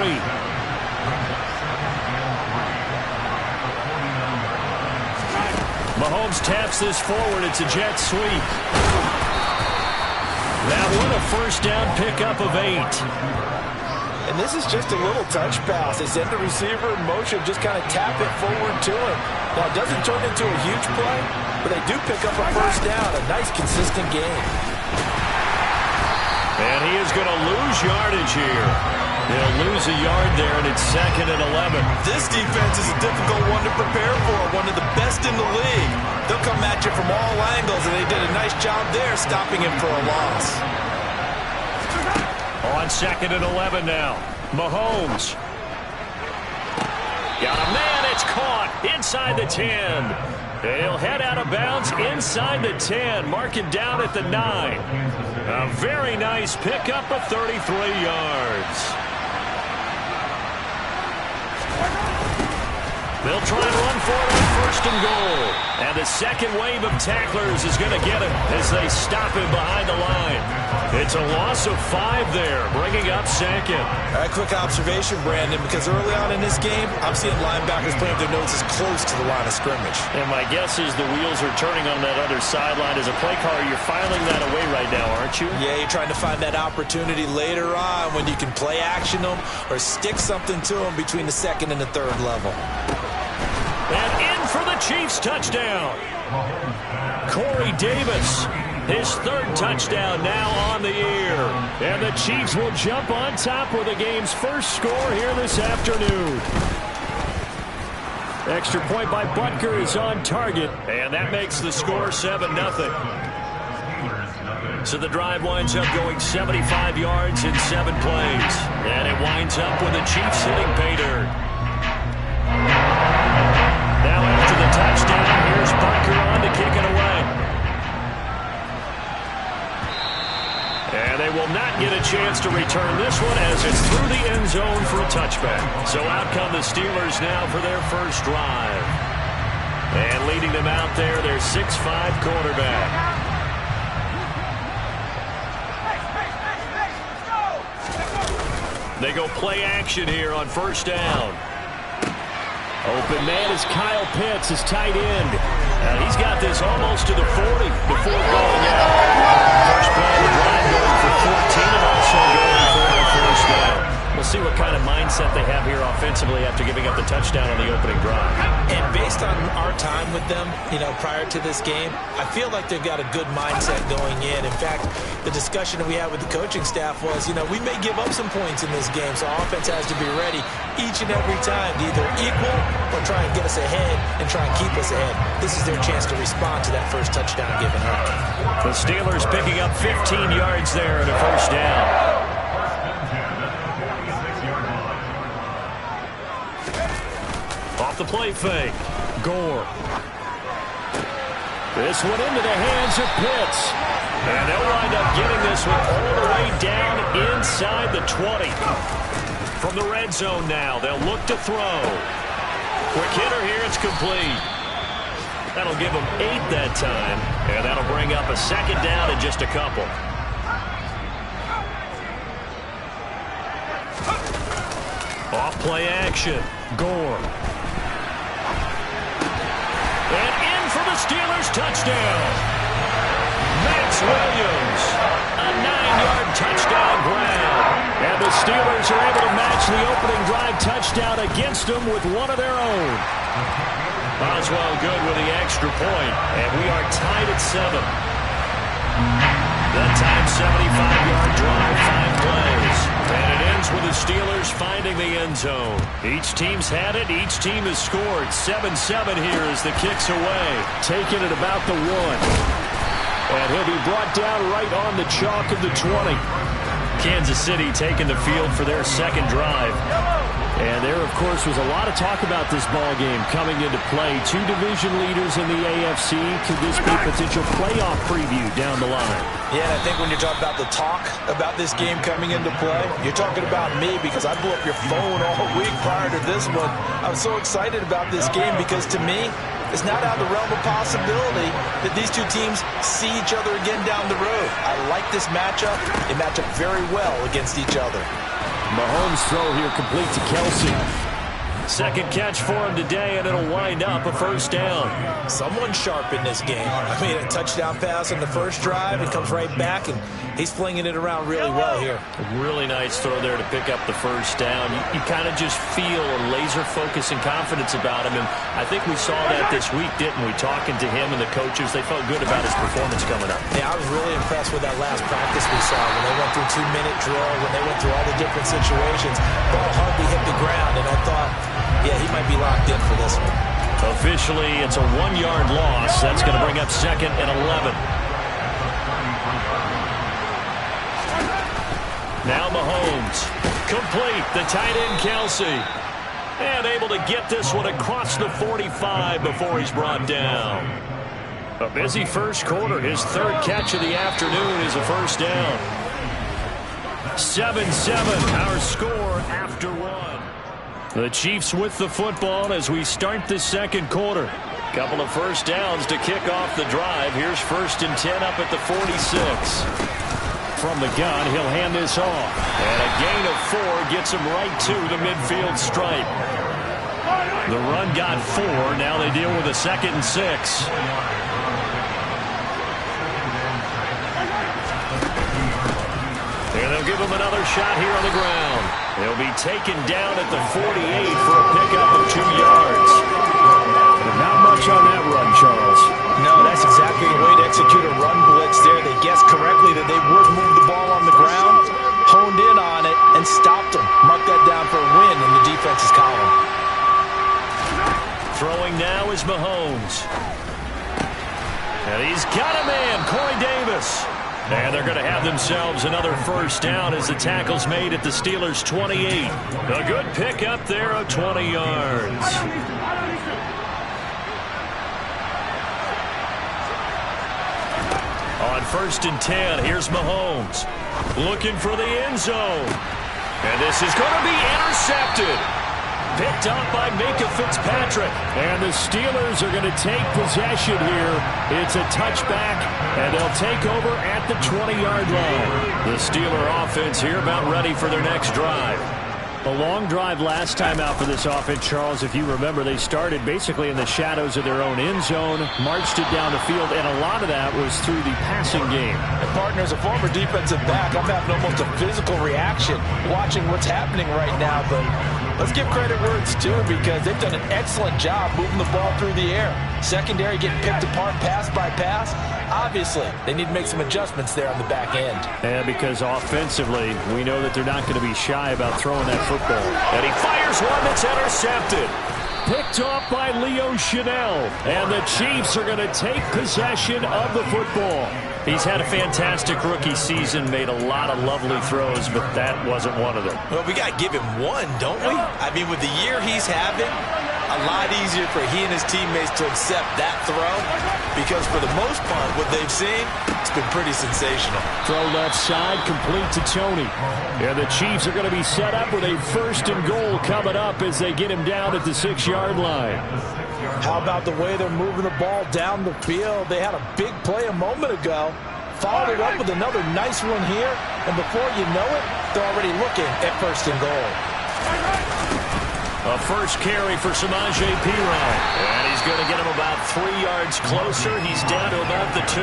Mahomes taps this forward. It's a jet sweep. That one a first down pickup of 8. And this is just a little touch pass. They send the receiver in motion, just kind of tap it forward to him. Now, it doesn't turn into a huge play, but they do pick up a first down. A nice, consistent game. And he is going to lose yardage here. They'll lose a yard there, and it's second and 11. This defense is a difficult one to prepare for, one of the best in the league. They'll come at you from all angles, and they did a nice job there stopping him for a loss. On second and 11 now. Mahomes. Got a man, it's caught inside the 10. They'll head out of bounds inside the 10. Mark it down at the 9. A very nice pickup of 33 yards. They'll try and run for it on 1st and goal. And the second wave of tacklers is going to get him as they stop him behind the line. It's a loss of 5 there, bringing up 2nd. All right, quick observation, Brandon, because early on in this game, I'm seeing linebackers putting their noses close to the line of scrimmage. And my guess is the wheels are turning on that other sideline. As a play caller, you're filing that away right now, aren't you? Yeah, you're trying to find that opportunity later on when you can play action them or stick something to them between the 2nd and the 3rd level. And in for the Chiefs touchdown. Corey Davis, his 3rd touchdown now on the year. And the Chiefs will jump on top with the game's first score here this afternoon. Extra point by Butker is on target, and that makes the score 7-0. So the drive winds up going 75 yards in 7 plays. And it winds up with the Chiefs hitting pay dirt. Now after the touchdown, here's Butker on to kick it away. And they will not get a chance to return this one as it's through the end zone for a touchback. So out come the Steelers now for their first drive. And leading them out there, their 6'5" quarterback. They go play action here on 1st down. Open man is Kyle Pitts, his tight end. He's got this almost to the 40 before going out. First play of the drive going for 14 and also going for a 1st down. We'll see what kind of mindset they have here offensively after giving up the touchdown on the opening drive. And based on our time with them, prior to this game, I feel like they've got a good mindset going in. In fact, the discussion that we had with the coaching staff was, we may give up some points in this game, so our offense has to be ready each and every time to either equal or try and get us ahead and try and keep us ahead. This is their chance to respond to that first touchdown given up. The Steelers picking up 15 yards there and a 1st down. Off the play fake. Gore. This one into the hands of Pitts. And they'll wind up getting this one all the way down inside the 20. From the red zone now, they'll look to throw. Quick hitter here, it's complete. That'll give them 8 that time. And that'll bring up a 2nd down in just a couple. Off play action. Gore. And in for the Steelers touchdown. Max Williams. A 9-yard touchdown grab. And the Steelers are able to match the opening drive touchdown against them with one of their own. Boswell good with the extra point. And we are tied at 7. That time 75-yard drive, 5 plays. And it ends with the Steelers finding the end zone. Each team's had it. Each team has scored. 7-7 here as the kick's away. Taking it about the 1. And he'll be brought down right on the chalk of the 20. Kansas City taking the field for their 2nd drive. And there, of course, was a lot of talk about this ball game coming into play. 2 division leaders in the AFC. Could this be a potential playoff preview down the line? Yeah, and I think when you're talking about the talk about this game coming into play, you're talking about me because I blew up your phone all week prior to this one. I was so excited about this game because, to me, it's not out of the realm of possibility that these 2 teams see each other again down the road. I like this matchup. They match up very well against each other. Mahomes' throw here complete to Kelsey. 2nd catch for him today, and it'll wind up a 1st down. Someone sharp in this game. I mean, a touchdown pass on the first drive. It comes right back, and he's flinging it around really well here. A really nice throw there to pick up the 1st down. You kind of just feel a laser focus and confidence about him, and I think we saw that this week, didn't we? Talking to him and the coaches, they felt good about his performance coming up. Yeah, I was really impressed with that last practice we saw when they went through 2-minute drill, when they went through all the different situations. Ball hardly hit the ground, and I thought, yeah, he might be locked in for this one. Officially, it's a 1-yard loss. That's going to bring up 2nd and 11. Now Mahomes. Complete. The tight end, Kelsey. And able to get this one across the 45 before he's brought down. A busy first quarter. His 3rd catch of the afternoon is a 1st down. 7-7, our score after 1. The Chiefs with the football as we start the second quarter. Couple of first downs to kick off the drive. Here's 1st and 10 up at the 46. From the gun, he'll hand this off. And a gain of 4 gets him right to the midfield stripe. The run got 4. Now they deal with a 2nd and 6. And they'll give him another shot here on the ground. He'll be taken down at the 48 for a pickup of 2 yards. Not much on that run, Charles. No, that's exactly the way to execute a run blitz there. They guessed correctly that they would move the ball on the ground, honed in on it, and stopped them. Mark that down for a win in the defense's column. Throwing now is Mahomes. And he's got a man, Corey Davis. And they're going to have themselves another first down as the tackle's made at the Steelers' 28. A good pickup there of 20 yards. On 1st and 10, here's Mahomes. Looking for the end zone. And this is going to be intercepted. Picked up by Minkah Fitzpatrick. And the Steelers are going to take possession here. It's a touchback, and they'll take over at the 20-yard line. The Steeler offense here about ready for their next drive. A long drive last time out for this offense, Charles. If you remember, they started basically in the shadows of their own end zone, marched it down the field, and a lot of that was through the passing game. And partner, as a former defensive back, I'm having almost a physical reaction watching what's happening right now. But let's give credit where it's due, because they've done an excellent job moving the ball through the air. Secondary getting picked apart pass by pass. Obviously, they need to make some adjustments there on the back end. And because offensively, we know that they're not going to be shy about throwing that football. And he fires one that's intercepted. Picked off by Leo Chanel. And the Chiefs are going to take possession of the football. He's had a fantastic rookie season, made a lot of lovely throws, but that wasn't one of them. Well, we got to give him one, don't we? I mean, with the year he's having, a lot easier for he and his teammates to accept that throw, because for the most part, what they've seen, it's been pretty sensational. Throw left side, complete to Tony. And the Chiefs are going to be set up with a 1st and goal coming up as they get him down at the 6-yard line. How about the way they're moving the ball down the field? They had a big play a moment ago, followed it up with another nice one here, and before you know it, they're already looking at 1st and goal. A first carry for Samaje Perine. And he's going to get him about 3 yards closer. He's down to about the 2.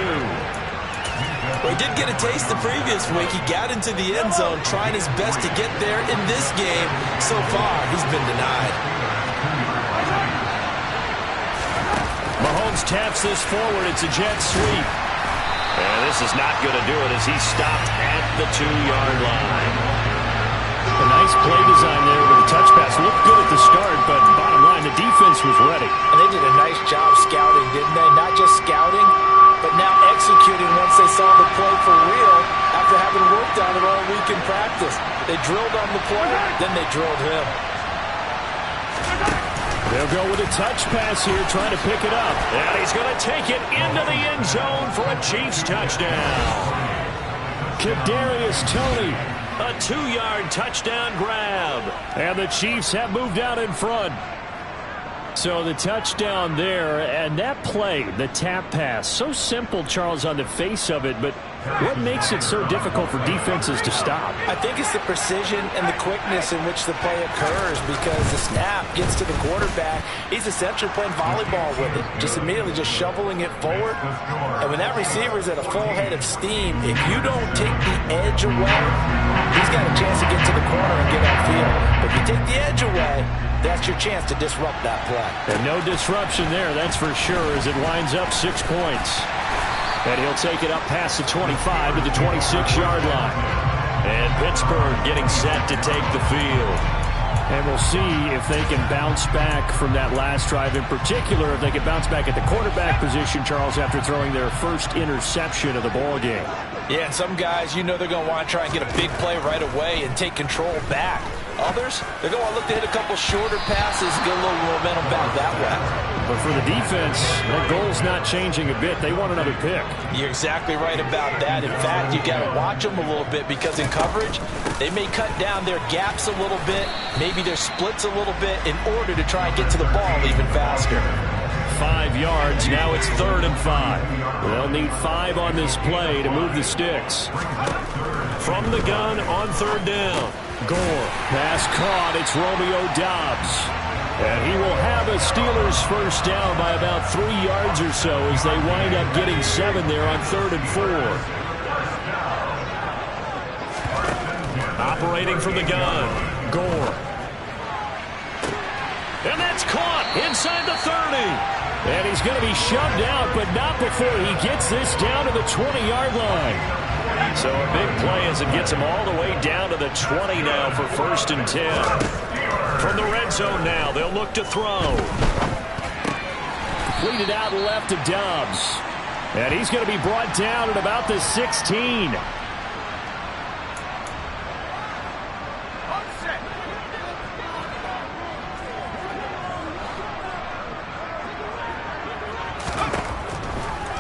Well, he did get a taste the previous week. He got into the end zone trying his best to get there. In this game, so far, he's been denied. Mahomes taps this forward. It's a jet sweep. And this is not going to do it as he's stopped at the 2-yard line. A nice play design there with the touch pass. Looked good at the start, but bottom line, the defense was ready. And they did a nice job scouting, didn't they? Not just scouting, but now executing once they saw the play for real after having worked on it all week in practice. They drilled on the play, then they drilled him. They'll go with a touch pass here, trying to pick it up. And he's going to take it into the end zone for a Chiefs touchdown. Kadarius Toney. A 2-yard touchdown grab. And the Chiefs have moved out in front. So the touchdown there, and that play, the tap pass, so simple, Charles, on the face of it, but what makes it so difficult for defenses to stop? I think it's the precision and the quickness in which the play occurs, because the snap gets to the quarterback. He's essentially playing volleyball with it, just immediately just shoveling it forward. And when that receiver's at a full head of steam, if you don't take the edge away, he's got a chance to get to the corner and get upfield. But if you take the edge away, that's your chance to disrupt that play. And no disruption there, that's for sure, as it winds up 6 points. And he'll take it up past the 25 to the 26-yard line. And Pittsburgh getting set to take the field. And we'll see if they can bounce back from that last drive. In particular, if they can bounce back at the quarterback position, Charles, after throwing their first interception of the ball game. Yeah, and some guys, you know they're going to want to try and get a big play right away and take control back. Others, they're going to look to hit a couple shorter passes, get a little momentum back that way. But for the defense, that goal's not changing a bit. They want another pick. You're exactly right about that. In fact, you got to watch them a little bit because in coverage, they may cut down their gaps a little bit, maybe their splits a little bit in order to try and get to the ball even faster. 5 yards. Now it's 3rd and 5. They'll need 5 on this play to move the sticks. From the gun on 3rd down. Gore. Pass caught. It's Romeo Doubs. And he will have a Steelers first down by about 3 yards or so as they wind up getting 7 there on 3rd and 4. Operating from the gun. Gore. And that's caught inside the 30. And he's going to be shoved out, but not before he gets this down to the 20-yard line. So a big play as it gets him all the way down to the 20 now for 1st and 10. From the red zone now, they'll look to throw. Completed out left to Doubs. And he's going to be brought down at about the 16.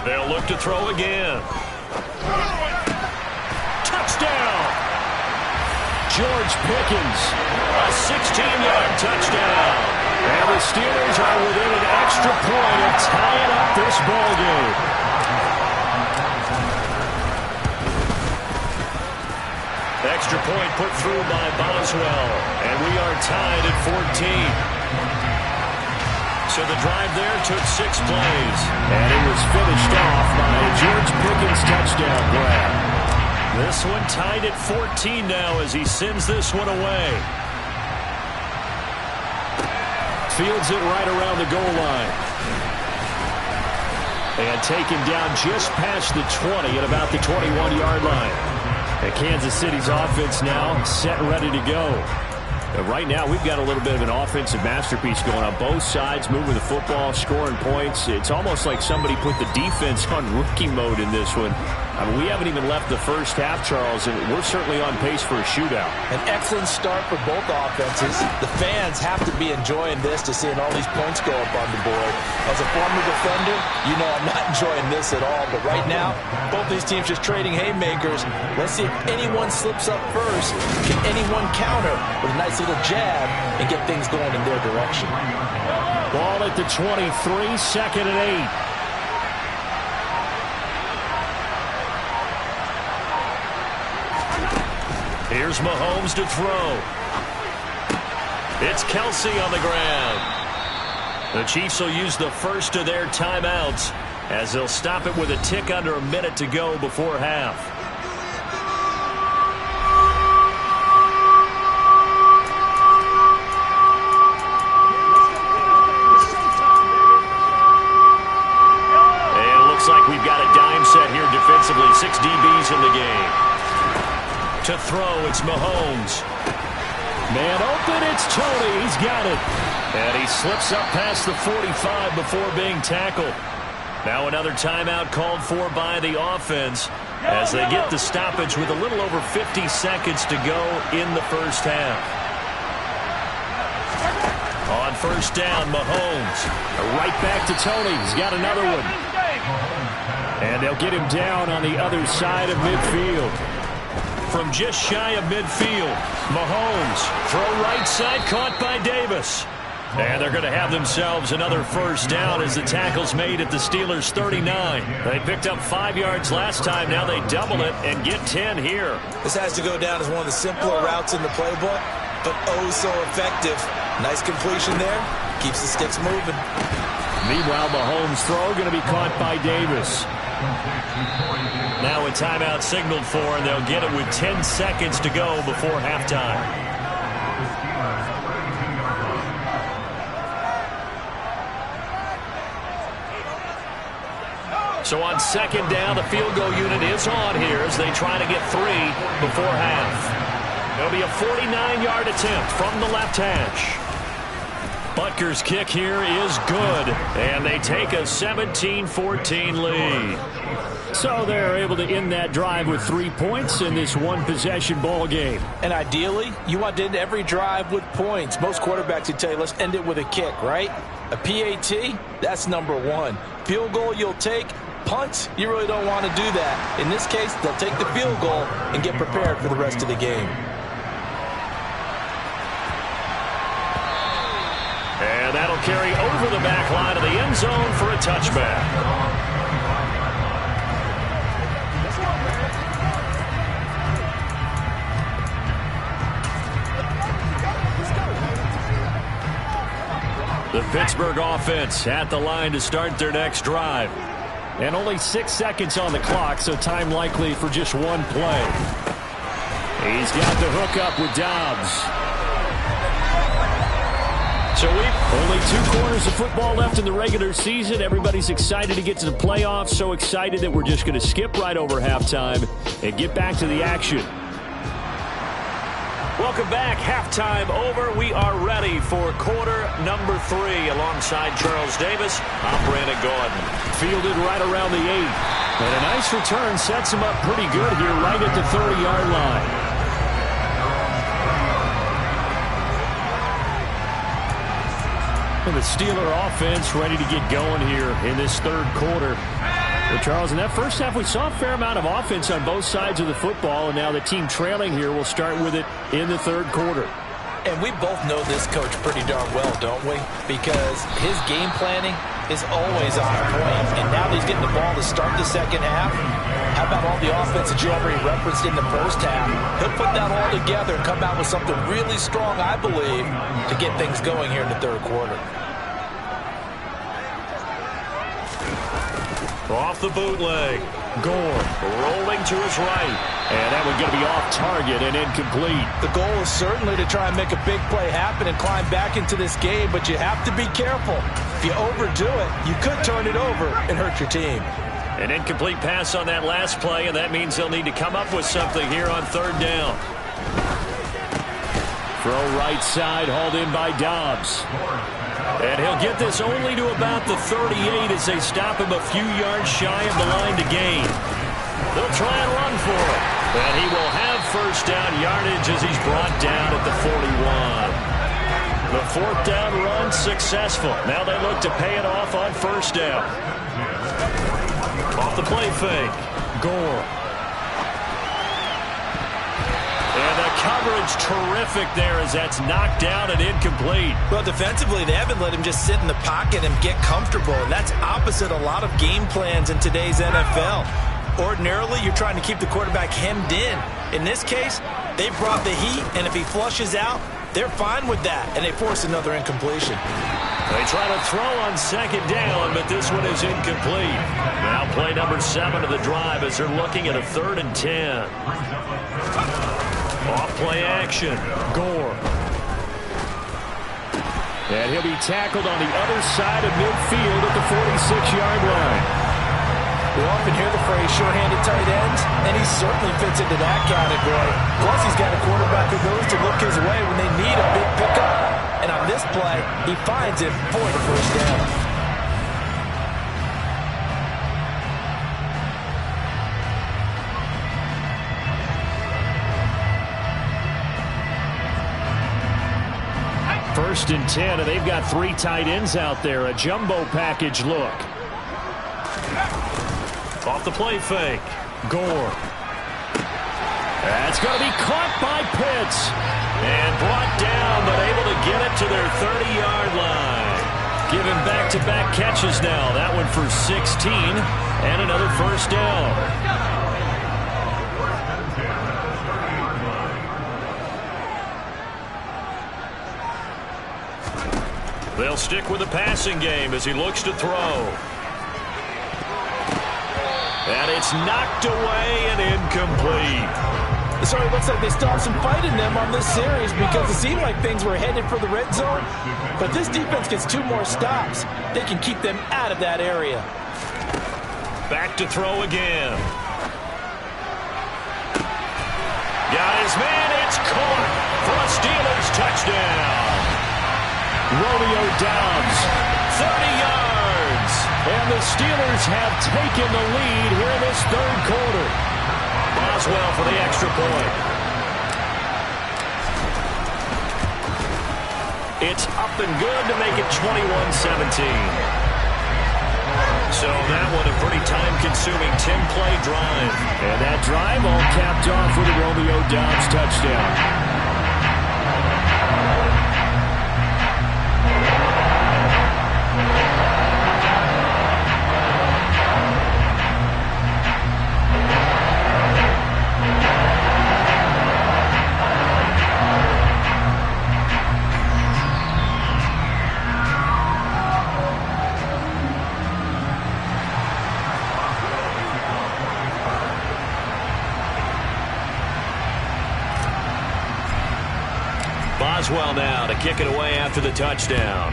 They'll look to throw again. Touchdown! George Pickens, a 16-yard touchdown. And the Steelers are within an extra point of tying up this ballgame. Extra point put through by Boswell. And we are tied at 14. So the drive there took 6 plays. And it was finished off by a George Pickens touchdown grab. This one tied at 14 now as he sends this one away. Fields it right around the goal line. And taken down just past the 20 at about the 21-yard line. And Kansas City's offense now set and ready to go. Right now, we've got a little bit of an offensive masterpiece going on both sides, moving the football, scoring points. It's almost like somebody put the defense on rookie mode in this one. I mean, we haven't even left the first half, Charles, and we're certainly on pace for a shootout. An excellent start for both offenses. The fans have to be enjoying this to seeing all these points go up on the board. As a former defender, you know I'm not enjoying this at all. But right now, both these teams just trading haymakers. Let's see if anyone slips up first. Can anyone counter with a nice little jab and get things going in their direction? Ball at the 23, 2nd and 8. Here's Mahomes to throw. It's Kelsey on the ground. The Chiefs will use the first of their timeouts as they'll stop it with a tick under a minute to go before half. And it looks like we've got a dime set here defensively. 6 DBs in the game. To throw, it's Mahomes. Man open, it's Tony. He's got it. And he slips up past the 45 before being tackled. Now another timeout called for by the offense as they get the stoppage with a little over 50 seconds to go in the first half. On 1st down, Mahomes. Right back to Tony. He's got another one. And they'll get him down on the other side of midfield. From just shy of midfield, Mahomes, throw right side, caught by Davis. And they're going to have themselves another first down as the tackle's made at the Steelers' 39. They picked up 5 yards last time. Now they double it and get 10 here. This has to go down as one of the simpler routes in the playbook, but oh so effective. Nice completion there. Keeps the sticks moving. Meanwhile, Mahomes' throw going to be caught by Davis. Now a timeout signaled for, and they'll get it with 10 seconds to go before halftime. So on 2nd down, the field goal unit is on here as they try to get 3 before half. There'll be a 49-yard attempt from the left hash. Butker's kick here is good, and they take a 17-14 lead. So they're able to end that drive with 3 points in this one-possession ball game. And ideally, you want to end every drive with points. Most quarterbacks would tell you, let's end it with a kick, right? A PAT, that's number one. Field goal you'll take. Punts, you really don't want to do that. In this case, they'll take the field goal and get prepared for the rest of the game. And that'll carry over the back line of the end zone for a touchback. The Pittsburgh offense at the line to start their next drive. And only 6 seconds on the clock, so time likely for just one play. He's got the hook up with Dobbs. So only 2 quarters of football left in the regular season. Everybody's excited to get to the playoffs, so excited that we're just going to skip right over halftime and get back to the action. Welcome back. Halftime over. We are ready for quarter number 3 alongside Charles Davis. I'm Brandon Gordon. Fielded right around the 8. And a nice return sets him up pretty good here right at the 30-yard line. And the Steeler offense ready to get going here in this third quarter. Well, Charles, in that first half, we saw a fair amount of offense on both sides of the football, and now the team trailing here will start with it in the third quarter. And we both know this coach pretty darn well, don't we? Because his game planning is always on point, and now that he's getting the ball to start the second half, how about all the offense that you already referenced in the first half? He'll put that all together and come out with something really strong, I believe, to get things going here in the third quarter. Off the bootleg. Gore rolling to his right. And that one's going to be off target and incomplete. The goal is certainly to try and make a big play happen and climb back into this game, but you have to be careful. If you overdo it, you could turn it over and hurt your team. An incomplete pass on that last play, and that means they'll need to come up with something here on third down. Throw right side, hauled in by Dobbs. And he'll get this only to about the 38 as they stop him a few yards shy of the line to gain. They'll try and run for it. And he will have first down yardage as he's brought down at the 41. The fourth down run successful. Now they look to pay it off on first down. Off the play fake. Gore. And the coverage terrific there as that's knocked down and incomplete. Well, defensively, they haven't let him just sit in the pocket and get comfortable. And that's opposite a lot of game plans in today's NFL. Ordinarily, you're trying to keep the quarterback hemmed in. In this case, they brought the heat, and if he flushes out, they're fine with that, and they force another incompletion. They try to throw on second down, but this one is incomplete. Now play number 7 of the drive as they're looking at a 3rd and 10. Off play action. Gore. And he'll be tackled on the other side of midfield at the 46-yard line. We often hear the phrase sure-handed tight ends, and he certainly fits into that category. Plus, he's got a quarterback who knows to look his way when they need a big pickup. And on this play, he finds it for the first down. First and 10, and they've got 3 tight ends out there. A jumbo package look. Off the play fake. Gore. That's going to be caught by Pitts. And brought down, but able to get it to their 30-yard line. Giving back-to-back catches now. That one for 16 and another first down. They'll stick with the passing game as he looks to throw. And it's knocked away and incomplete. So it looks like they still have some fight in them on this series because it seemed like things were headed for the red zone. But this defense gets 2 more stops. They can keep them out of that area. Back to throw again. Got his man. It's caught for a Steelers touchdown. Romeo Doubs, 30 yards. And the Steelers have taken the lead here in this third quarter. Boswell for the extra point. It's up and good to make it 21-17. So that one a pretty time-consuming 10-play drive. And that drive all capped off with a Romeo Doubs touchdown. Boswell now to kick it away after the touchdown.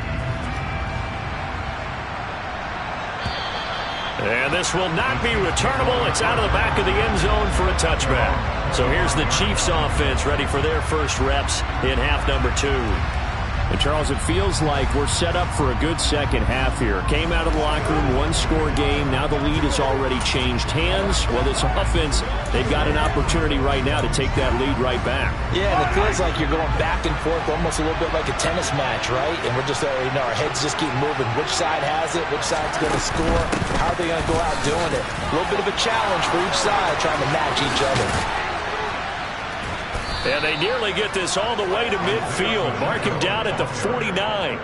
And this will not be returnable. It's out of the back of the end zone for a touchback. So here's the Chiefs offense ready for their first reps in half number 2. And Charles, it feels like we're set up for a good second half here. Came out of the locker room, one-score game. Now the lead has already changed hands. Well, this offense, they've got an opportunity right now to take that lead right back. Yeah, and it feels like you're going back and forth almost a little bit like a tennis match, right? And we're just, our heads just keep moving. Which side has it? Which side's going to score? How are they going to go out doing it? A little bit of a challenge for each side trying to match each other. And they nearly get this all the way to midfield. Mark him down at the 49.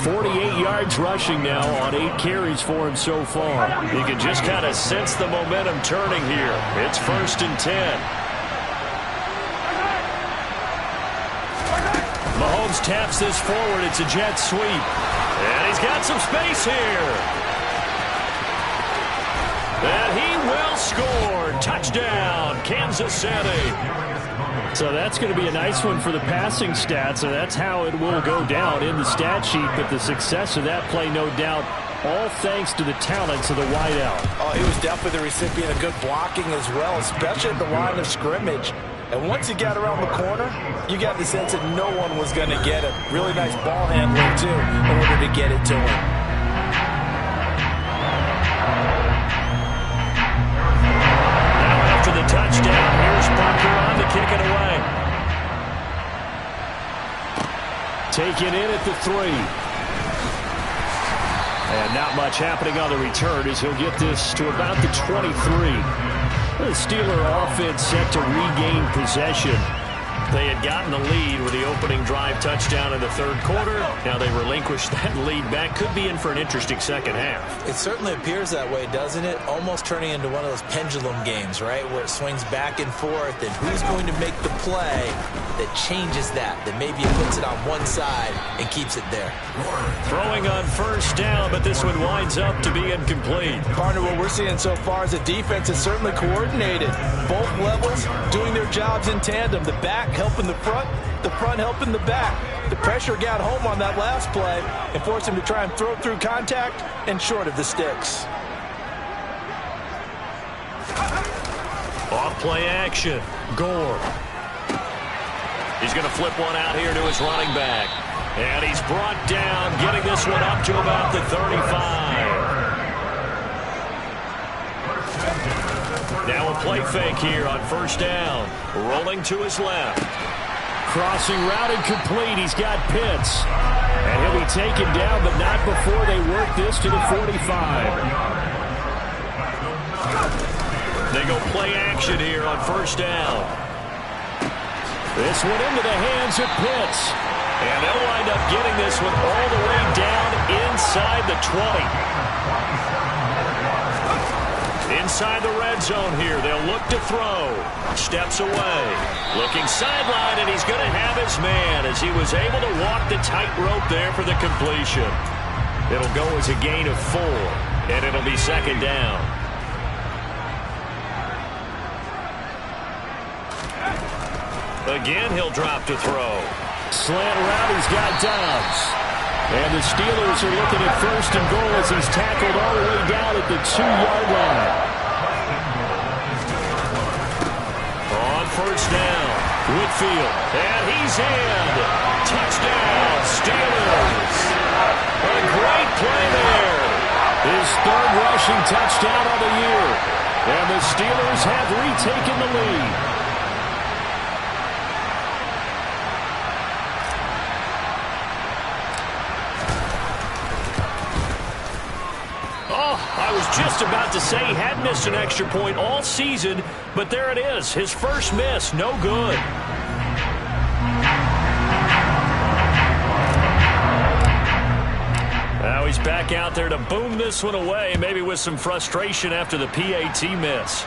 48 yards rushing now on 8 carries for him so far. You can just kind of sense the momentum turning here. It's 1st and 10. Mahomes taps this forward. It's a jet sweep. And he's got some space here. And he will score. Touchdown, Kansas City. So that's going to be a nice one for the passing stats, so that's how it will go down in the stat sheet. But the success of that play, no doubt, all thanks to the talents of the wideout. Oh, he was definitely the recipient of good blocking as well, especially at the line of scrimmage. And once he got around the corner, you got the sense that no one was going to get it. Really nice ball handling, too, in order to get it to him. The touchdown. Here's Parker on to kick it away. Taken in at the 3. And not much happening on the return as he'll get this to about the 23. The Steeler offense set to regain possession. They had gotten the lead with the opening drive touchdown in the third quarter. Now they relinquished that lead back. Could be in for an interesting second half. It certainly appears that way, doesn't it? Almost turning into one of those pendulum games, right? Where it swings back and forth, and who's going to make the play that changes that maybe it puts it on one side and keeps it there. Throwing on 1st down, but this one winds up to be incomplete. Partner, what we're seeing so far is the defense is certainly coordinated. Both levels doing their jobs in tandem. The back helping the front helping the back. The pressure got home on that last play and forced him to try and throw through contact and short of the sticks. Off play action. Gore. He's going to flip one out here to his running back. And he's brought down, getting this one up to about the 35. Now a play fake here on 1st down. Rolling to his left. Crossing route incomplete. He's got Pitts. And he'll be taken down, but not before they work this to the 45. They go play action here on 1st down. This one into the hands of Pitts. And they'll wind up getting this one all the way down inside the 20. Inside the red zone here. They'll look to throw. Steps away. Looking sideline, and he's going to have his man as he was able to walk the tightrope there for the completion. It'll go as a gain of 4, and it'll be 2nd down. Again, he'll drop to throw. Slant route, he's got Doubs. And the Steelers are looking at 1st and goal as he's tackled all the way down at the 2-yard line. On 1st down, Whitfield. And he's in. Touchdown, Steelers. A great play there. His third rushing touchdown of the year. And the Steelers have retaken the lead. I was just about to say he had missed an extra point all season, but there it is. His first miss, no good. Now he's back out there to boom this one away, maybe with some frustration after the PAT miss.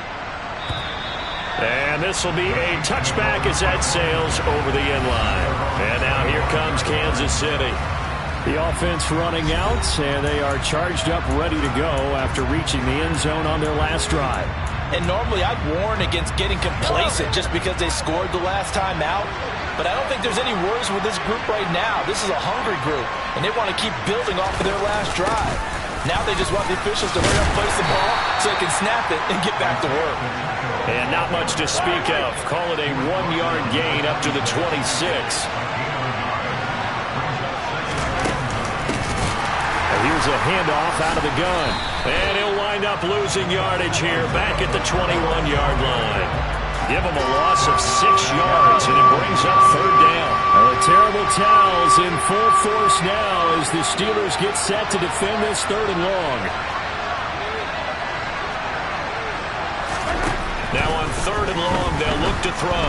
And this will be a touchback as that sails over the end line. And now here comes Kansas City. The offense running out, and they are charged up, ready to go after reaching the end zone on their last drive. And normally I'd warn against getting complacent just because they scored the last time out. But I don't think there's any worries with this group right now. This is a hungry group, and they want to keep building off of their last drive. Now they just want the officials to hurry up and place the ball so they can snap it and get back to work. And not much to speak of. Call it a 1-yard gain up to the 26. Here's a handoff out of the gun. And he'll wind up losing yardage here back at the 21-yard line. Give him a loss of 6 yards, and it brings up third down. The terrible towels in full force now as the Steelers get set to defend this third and long. Now on third and long, they'll look to throw.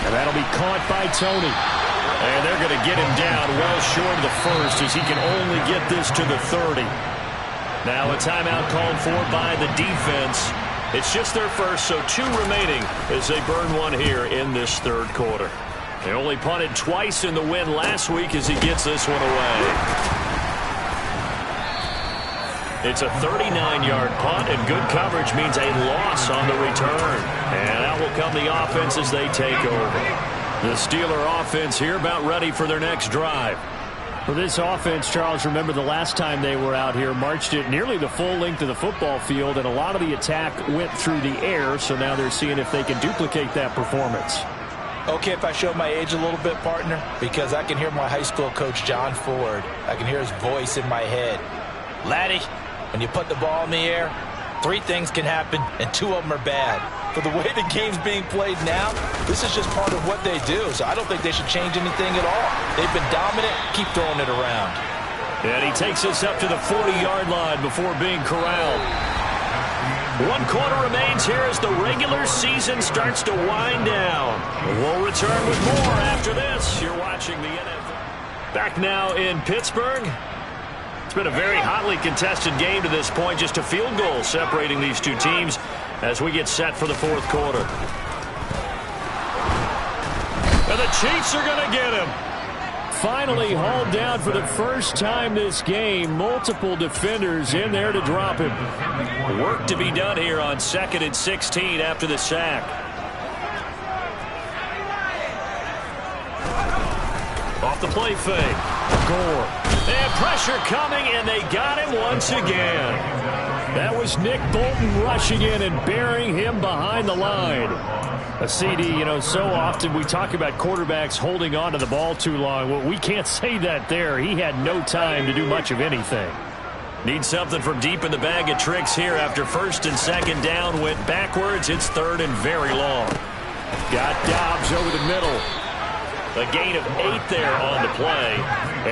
And that'll be caught by Tony. And they're going to get him down well short of the first as he can only get this to the 30. Now a timeout called for by the defense. It's just their first, so 2 remaining as they burn one here in this third quarter. They only punted twice in the win last week as he gets this one away. It's a 39-yard punt, and good coverage means a loss on the return. And out will come the offense as they take over. The Steeler offense here about ready for their next drive. For this offense, Charles, remember the last time they were out here, marched it nearly the full length of the football field, and a lot of the attack went through the air, so now they're seeing if they can duplicate that performance. Okay, if I show my age a little bit, partner, because I can hear my high school coach, John Ford. I can hear his voice in my head. Laddie, when you put the ball in the air, 3 things can happen, and 2 of them are bad. For the way the game's being played now, this is just part of what they do, so I don't think they should change anything at all. They've been dominant. Keep throwing it around. And he takes us up to the 40-yard line before being corralled. 1 quarter remains here as the regular season starts to wind down. We'll return with more after this. You're watching the NFL. Back now in Pittsburgh. It's been a very hotly contested game to this point. Just a field goal separating these 2 teams as we get set for the fourth quarter. And the Chiefs are going to get him. Finally hauled down for the first time this game. Multiple defenders in there to drop him. Work to be done here on 2nd and 16 after the sack. Off the play fake. Gore. And pressure coming, and they got him once again. That was Nick Bolton rushing in and burying him behind the line. A CD, so often we talk about quarterbacks holding on to the ball too long. Well, we can't say that there. He had no time to do much of anything. Need something from deep in the bag of tricks here after 1st and 2nd down. Went backwards. It's 3rd and very long. Got Dobbs over the middle. A gain of 8 there on the play.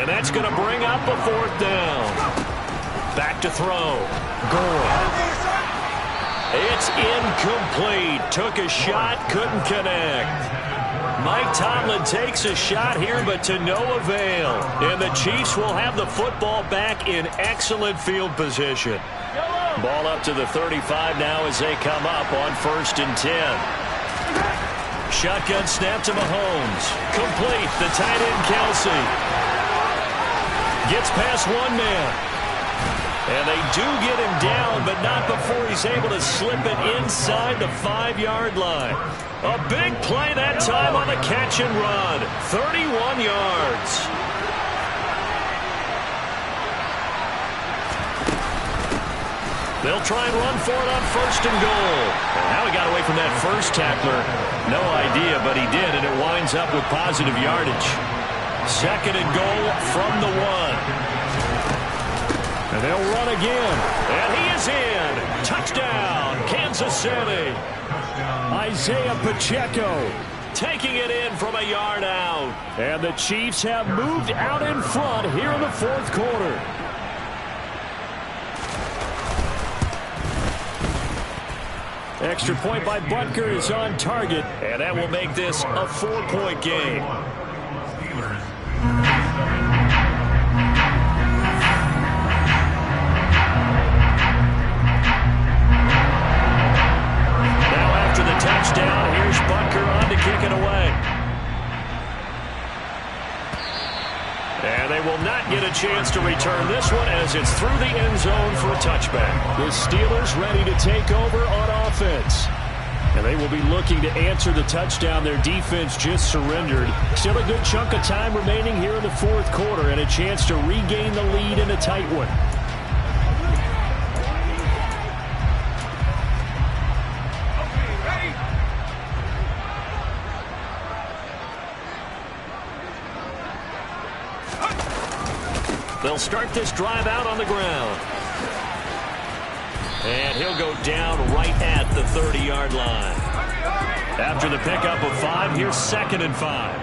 And that's going to bring up a 4th down. Back to throw. Gore. It's incomplete. Took a shot, couldn't connect. Mike Tomlin takes a shot here, but to no avail. And the Chiefs will have the football back in excellent field position. Ball up to the 35 now as they come up on 1st and 10. Shotgun snap to Mahomes. Complete. The tight end, Kelsey. Gets past 1 man. And they do get him down, but not before he's able to slip it inside the 5-yard line. A big play that time on the catch and run. 31 yards. They'll try and run for it on 1st and goal. And how he got away from that first tackler, no idea, but he did, and it winds up with positive yardage. 2nd and goal from the 1. And they'll run again. And he is in. Touchdown, Kansas City. Isaiah Pacheco taking it in from a yard out. And the Chiefs have moved out in front here in the fourth quarter. Extra point by Butker is on target. And that will make this a 4-point game. Touchdown. Here's Butker on to kick it away. And they will not get a chance to return this one as it's through the end zone for a touchback. The Steelers ready to take over on offense. And they will be looking to answer the touchdown their defense just surrendered. Still a good chunk of time remaining here in the fourth quarter and a chance to regain the lead in a tight one. They'll start this drive out on the ground. And he'll go down right at the 30-yard line. After the pickup of 5, here's 2nd and 5.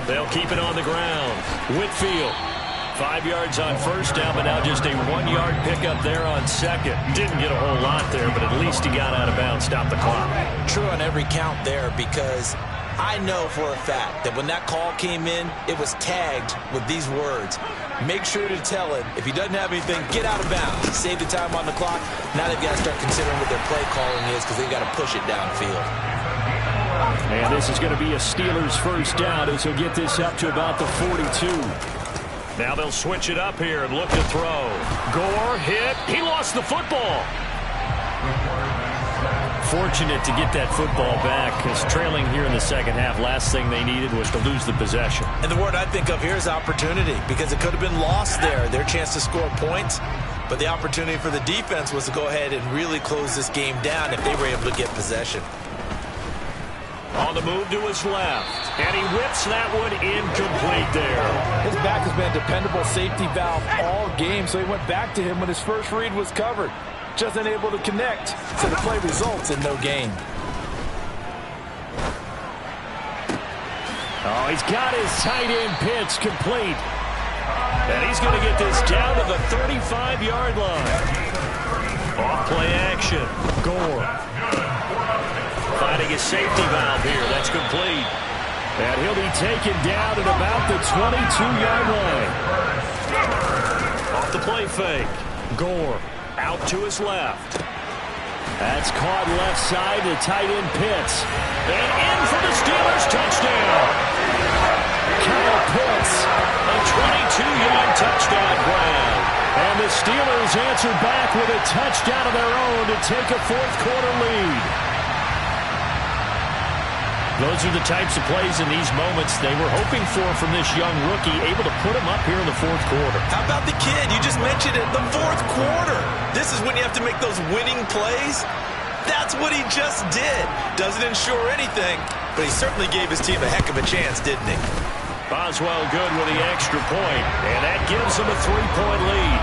They'll keep it on the ground. Whitfield, 5 yards on first down, but now just a 1-yard pickup there on second. Didn't get a whole lot there, but at least he got out of bounds, stopped the clock. True on every count there, because I know for a fact that when that call came in, it was tagged with these words. Make sure to tell him, if he doesn't have anything, get out of bounds. Save the time on the clock. Now they've got to start considering what their play calling is because they've got to push it downfield. And this is going to be a Steelers first down as he'll get this up to about the 42. Now they'll switch it up here and look to throw. Gore hit. He lost the football. Fortunate to get that football back because trailing here in the second half, last thing they needed was to lose the possession. And the word I think of here is opportunity because it could have been lost there, their chance to score points. But the opportunity for the defense was to go ahead and really close this game down if they were able to get possession. On the move to his left, and he whips that one incomplete there. His back has been a dependable safety valve all game, so he went back to him when his first read was covered. Just unable to connect, so the play results in no gain. Oh, he's got his tight end pitch complete. And he's going to get this down to the 35-yard line. Off play action. Gore finding his safety valve here. That's complete. And he'll be taken down at about the 22-yard line. Off the play fake. Gore out to his left. That's caught left side to tight end Pitts. And in for the Steelers touchdown. Kyle Pitts, a 22-yard touchdown grab. And the Steelers answer back with a touchdown of their own to take a fourth quarter lead. Those are the types of plays in these moments they were hoping for from this young rookie, able to put him up here in the fourth quarter. How about the kid? You just mentioned it, the fourth quarter. This is when you have to make those winning plays. That's what he just did. Doesn't ensure anything, but he certainly gave his team a heck of a chance, didn't he? Boswell good with the extra point, and that gives him a 3-point lead.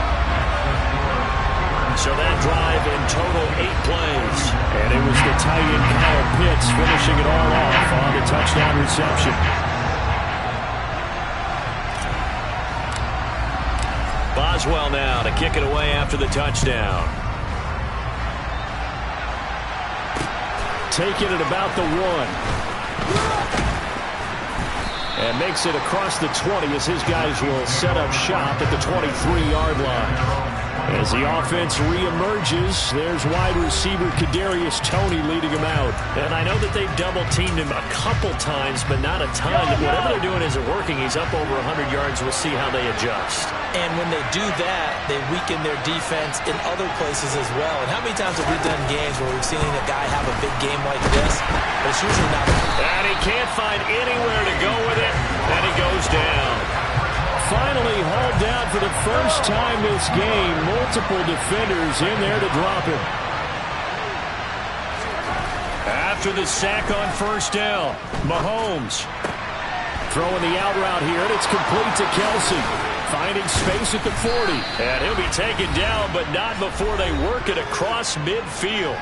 So that drive in total 8 plays. And it was the tight end Kyle Pitts finishing it all off on the touchdown reception. Boswell now to kick it away after the touchdown. Taking it about the 1. And makes it across the 20 as his guys will set up shop at the 23-yard line. As the offense reemerges, there's wide receiver Kadarius Toney leading him out. And I know that they've double-teamed him a couple times, but not a ton. Whatever they're doing isn't working. He's up over 100 yards. We'll see how they adjust. And when they do that, they weaken their defense in other places as well. And how many times have we done games where we've seen a guy have a big game like this, but it's usually not. And he can't find anywhere to go with it, and he goes down. Finally hauled down for the first time this game. Multiple defenders in there to drop him. After the sack on first down, Mahomes throwing the out route here, and it's complete to Kelsey. Finding space at the 40. And he'll be taken down, but not before they work it across midfield.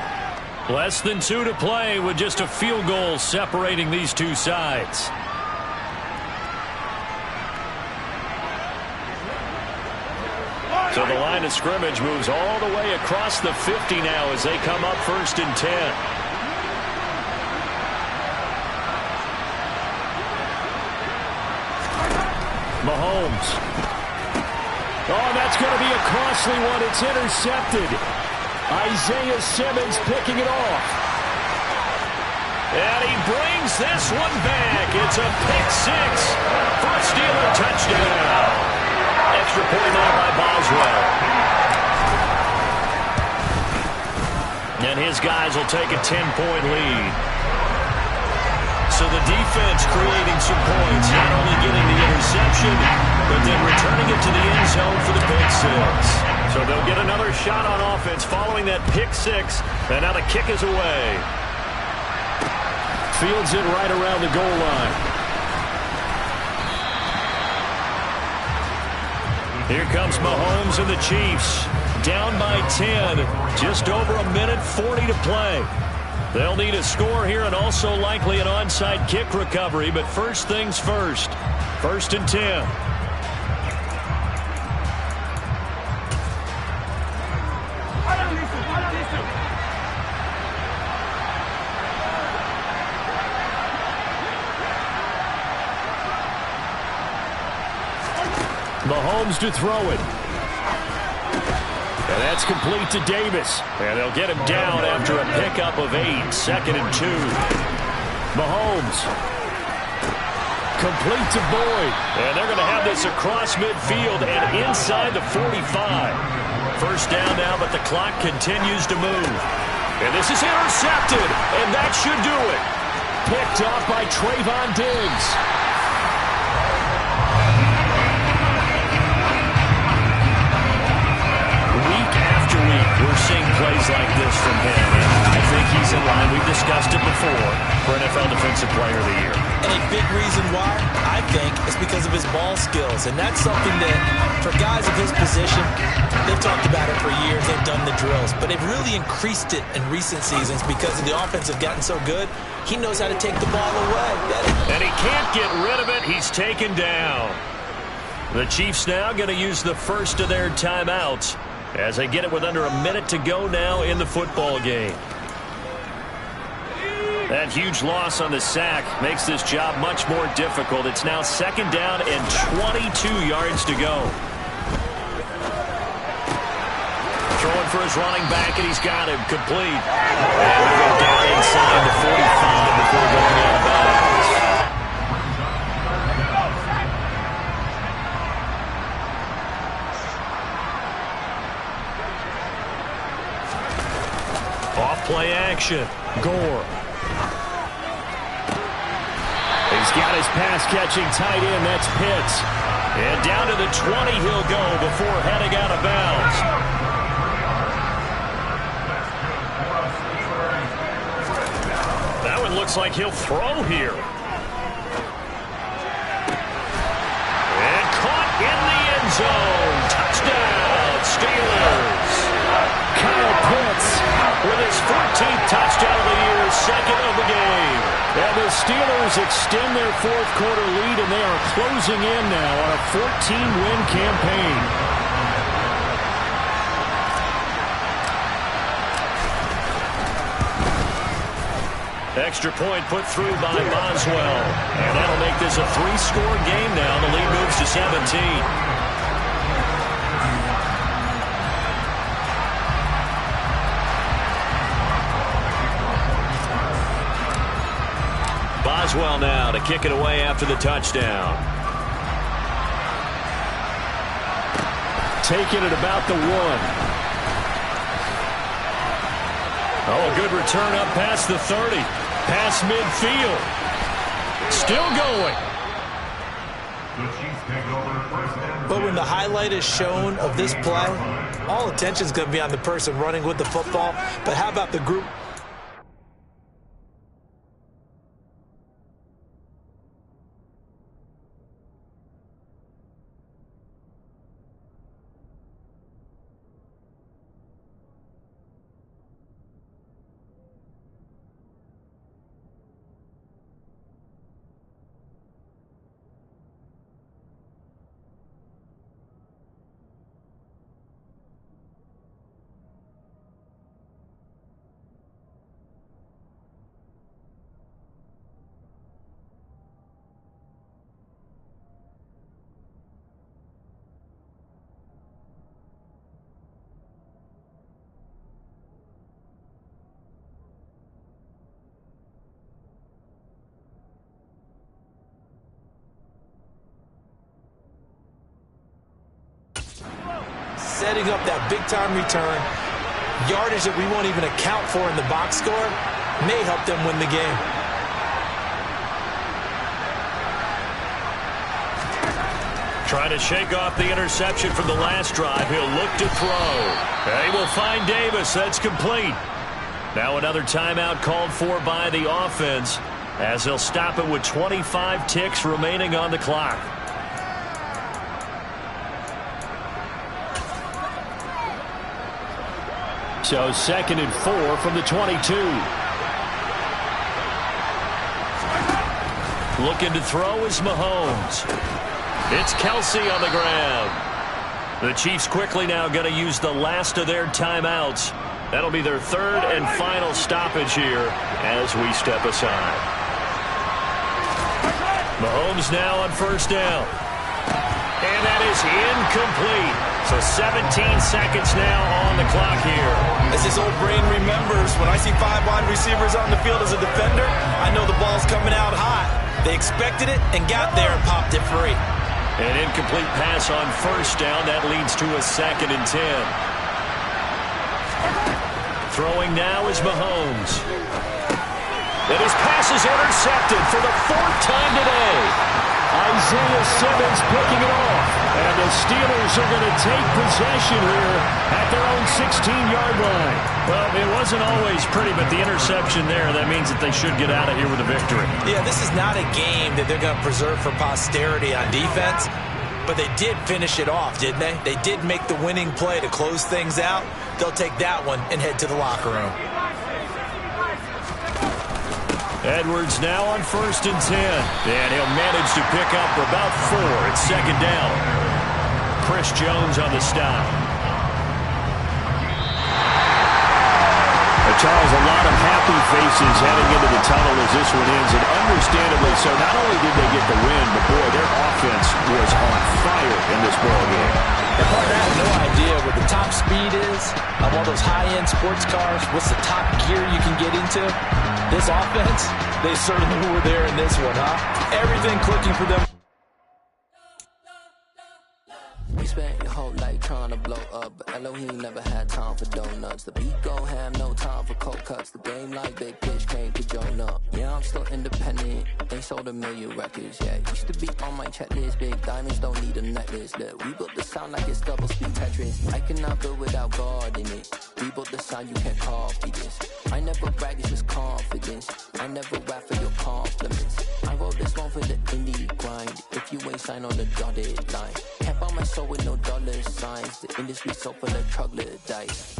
Less than 2 to play with just a field goal separating these two sides. So the line of scrimmage moves all the way across the 50 now as they come up 1st and 10. Mahomes. Oh, that's going to be a costly one. It's intercepted. Isaiah Simmons picking it off. And he brings this one back. It's a pick 6 for a Steeler touchdown. Extra point now by Boswell. And his guys will take a 10-point lead. So the defense creating some points, not only getting the interception, but then returning it to the end zone for the pick 6. So they'll get another shot on offense following that pick 6. And now the kick is away. Fields it right around the goal line. Here comes Mahomes and the Chiefs. Down by 10. Just over a minute 40 to play. They'll need a score here and also likely an onside kick recovery. But first things first. 1st and 10. Mahomes to throw it. And that's complete to Davis. And they'll get him down after a pickup of 8. 2nd and 2. Mahomes. Complete to Boyd. And they're going to have this across midfield and inside the 45. First down now, but the clock continues to move. And this is intercepted. And that should do it. Picked off by Trayvon Diggs. We're seeing plays like this from him. I think he's in line. We've discussed it before for NFL Defensive Player of the Year. And a big reason why, I think, is because of his ball skills. And that's something that, for guys of his position, they've talked about it for years. They've done the drills. But they've really increased it in recent seasons because the offense have gotten so good. He knows how to take the ball away. And he can't get rid of it. He's taken down. The Chiefs now going to use the first of their timeouts as they get it with under a minute to go now in the football game. That huge loss on the sack makes this job much more difficult. It's now 2nd down and 22 yards to go. Throwing for his running back, and he's got him complete. And we go down inside the 45 before going out of bounds. Off-play action. Gore. He's got his pass-catching tight end. That's Pitts. And down to the 20 he'll go before heading out of bounds. That one looks like he'll throw here. And caught in the end zone. Touchdown, Steelers. Kyle Pitts with his 14th touchdown of the year, 2nd of the game. And the Steelers extend their 4th quarter lead, and they are closing in now on a 14-win campaign. Extra point put through by Boswell. And that'll make this a 3-score game now. The lead moves to 17. Boswell now to kick it away after the touchdown. Taking it about the 1. Oh, a good return up past the 30. Past midfield. Still going. But when the highlight is shown of this play, all attention is going to be on the person running with the football. But how about the group? setting up that big-time return, yardage that we won't even account for in the box score, may help them win the game. Trying to shake off the interception from the last drive. He'll look to throw. They will find Davis. That's complete. Now another timeout called for by the offense as they'll stop it with 25 ticks remaining on the clock. So 2nd and 4 from the 22. Looking to throw is Mahomes. It's Kelsey on the ground. The Chiefs quickly now going to use the last of their timeouts. That'll be their 3rd and final stoppage here as we step aside. Mahomes now on 1st down. And that is incomplete. So 17 seconds now on the clock here. As his old brain remembers, when I see 5 wide receivers on the field as a defender, I know the ball's coming out hot. They expected it and got there and popped it free. An incomplete pass on 1st down. That leads to a 2nd and 10. Throwing now is Mahomes. And his pass is intercepted for the 4th time today. Isaiah Simmons picking it off. And the Steelers are going to take possession here at their own 16-yard line. Well, it wasn't always pretty, but the interception there, that means that they should get out of here with a victory. Yeah, this is not a game that they're going to preserve for posterity on defense, but they did finish it off, didn't they? They did make the winning play to close things out. They'll take that one and head to the locker room. Edwards now on 1st and 10. And he'll manage to pick up about 4 at 2nd down. Chris Jones on the stop. Charles, a lot of happy faces heading into the tunnel as this one ends, and understandably so. Not only did they get the win, but boy, their offense was on fire in this ball game. And part I have no idea what the top speed is of all those high-end sports cars. What's the top gear you can get into? This offense, they certainly were there in this one, huh? Everything clicking for them. We spent your whole life trying to blow up, but Elohim never had time for donuts. The beat go ham, no time for cold cuts. The game like Big Pitch came to join up. Yeah, I'm still independent. They sold 1 million records, yeah. Used to be on my checklist. Big diamonds don't need a necklace. Look, we built the sound like it's double speed Tetris. I cannot build without God in it. We built the sound, you can't copy this. I never brag, it's just confidence. I never rap for your compliments. I wrote this one for the indie grind. If you ain't signed on the dotted line, can't buy my soul with no dollar signs. The industry so full of troglodytes.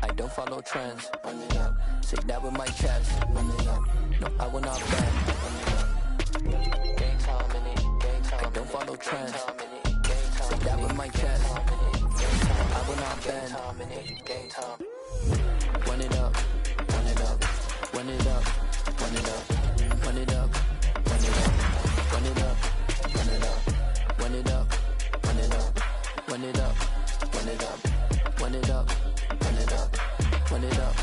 I don't follow trends. Run it up. Say that with my chest. Run it up. No, I will not bend. Run it up. Gang time in it. Gang time. I don't follow trends. Say that with my chest. I will not bend. Gang time. Run it up. Run it up. Run it up. Run it up. Run it up. Run it up. Run it up. Run it up. Run it up. Run it up. Run it up. Run it up. Run it up. Run it up. Run it up.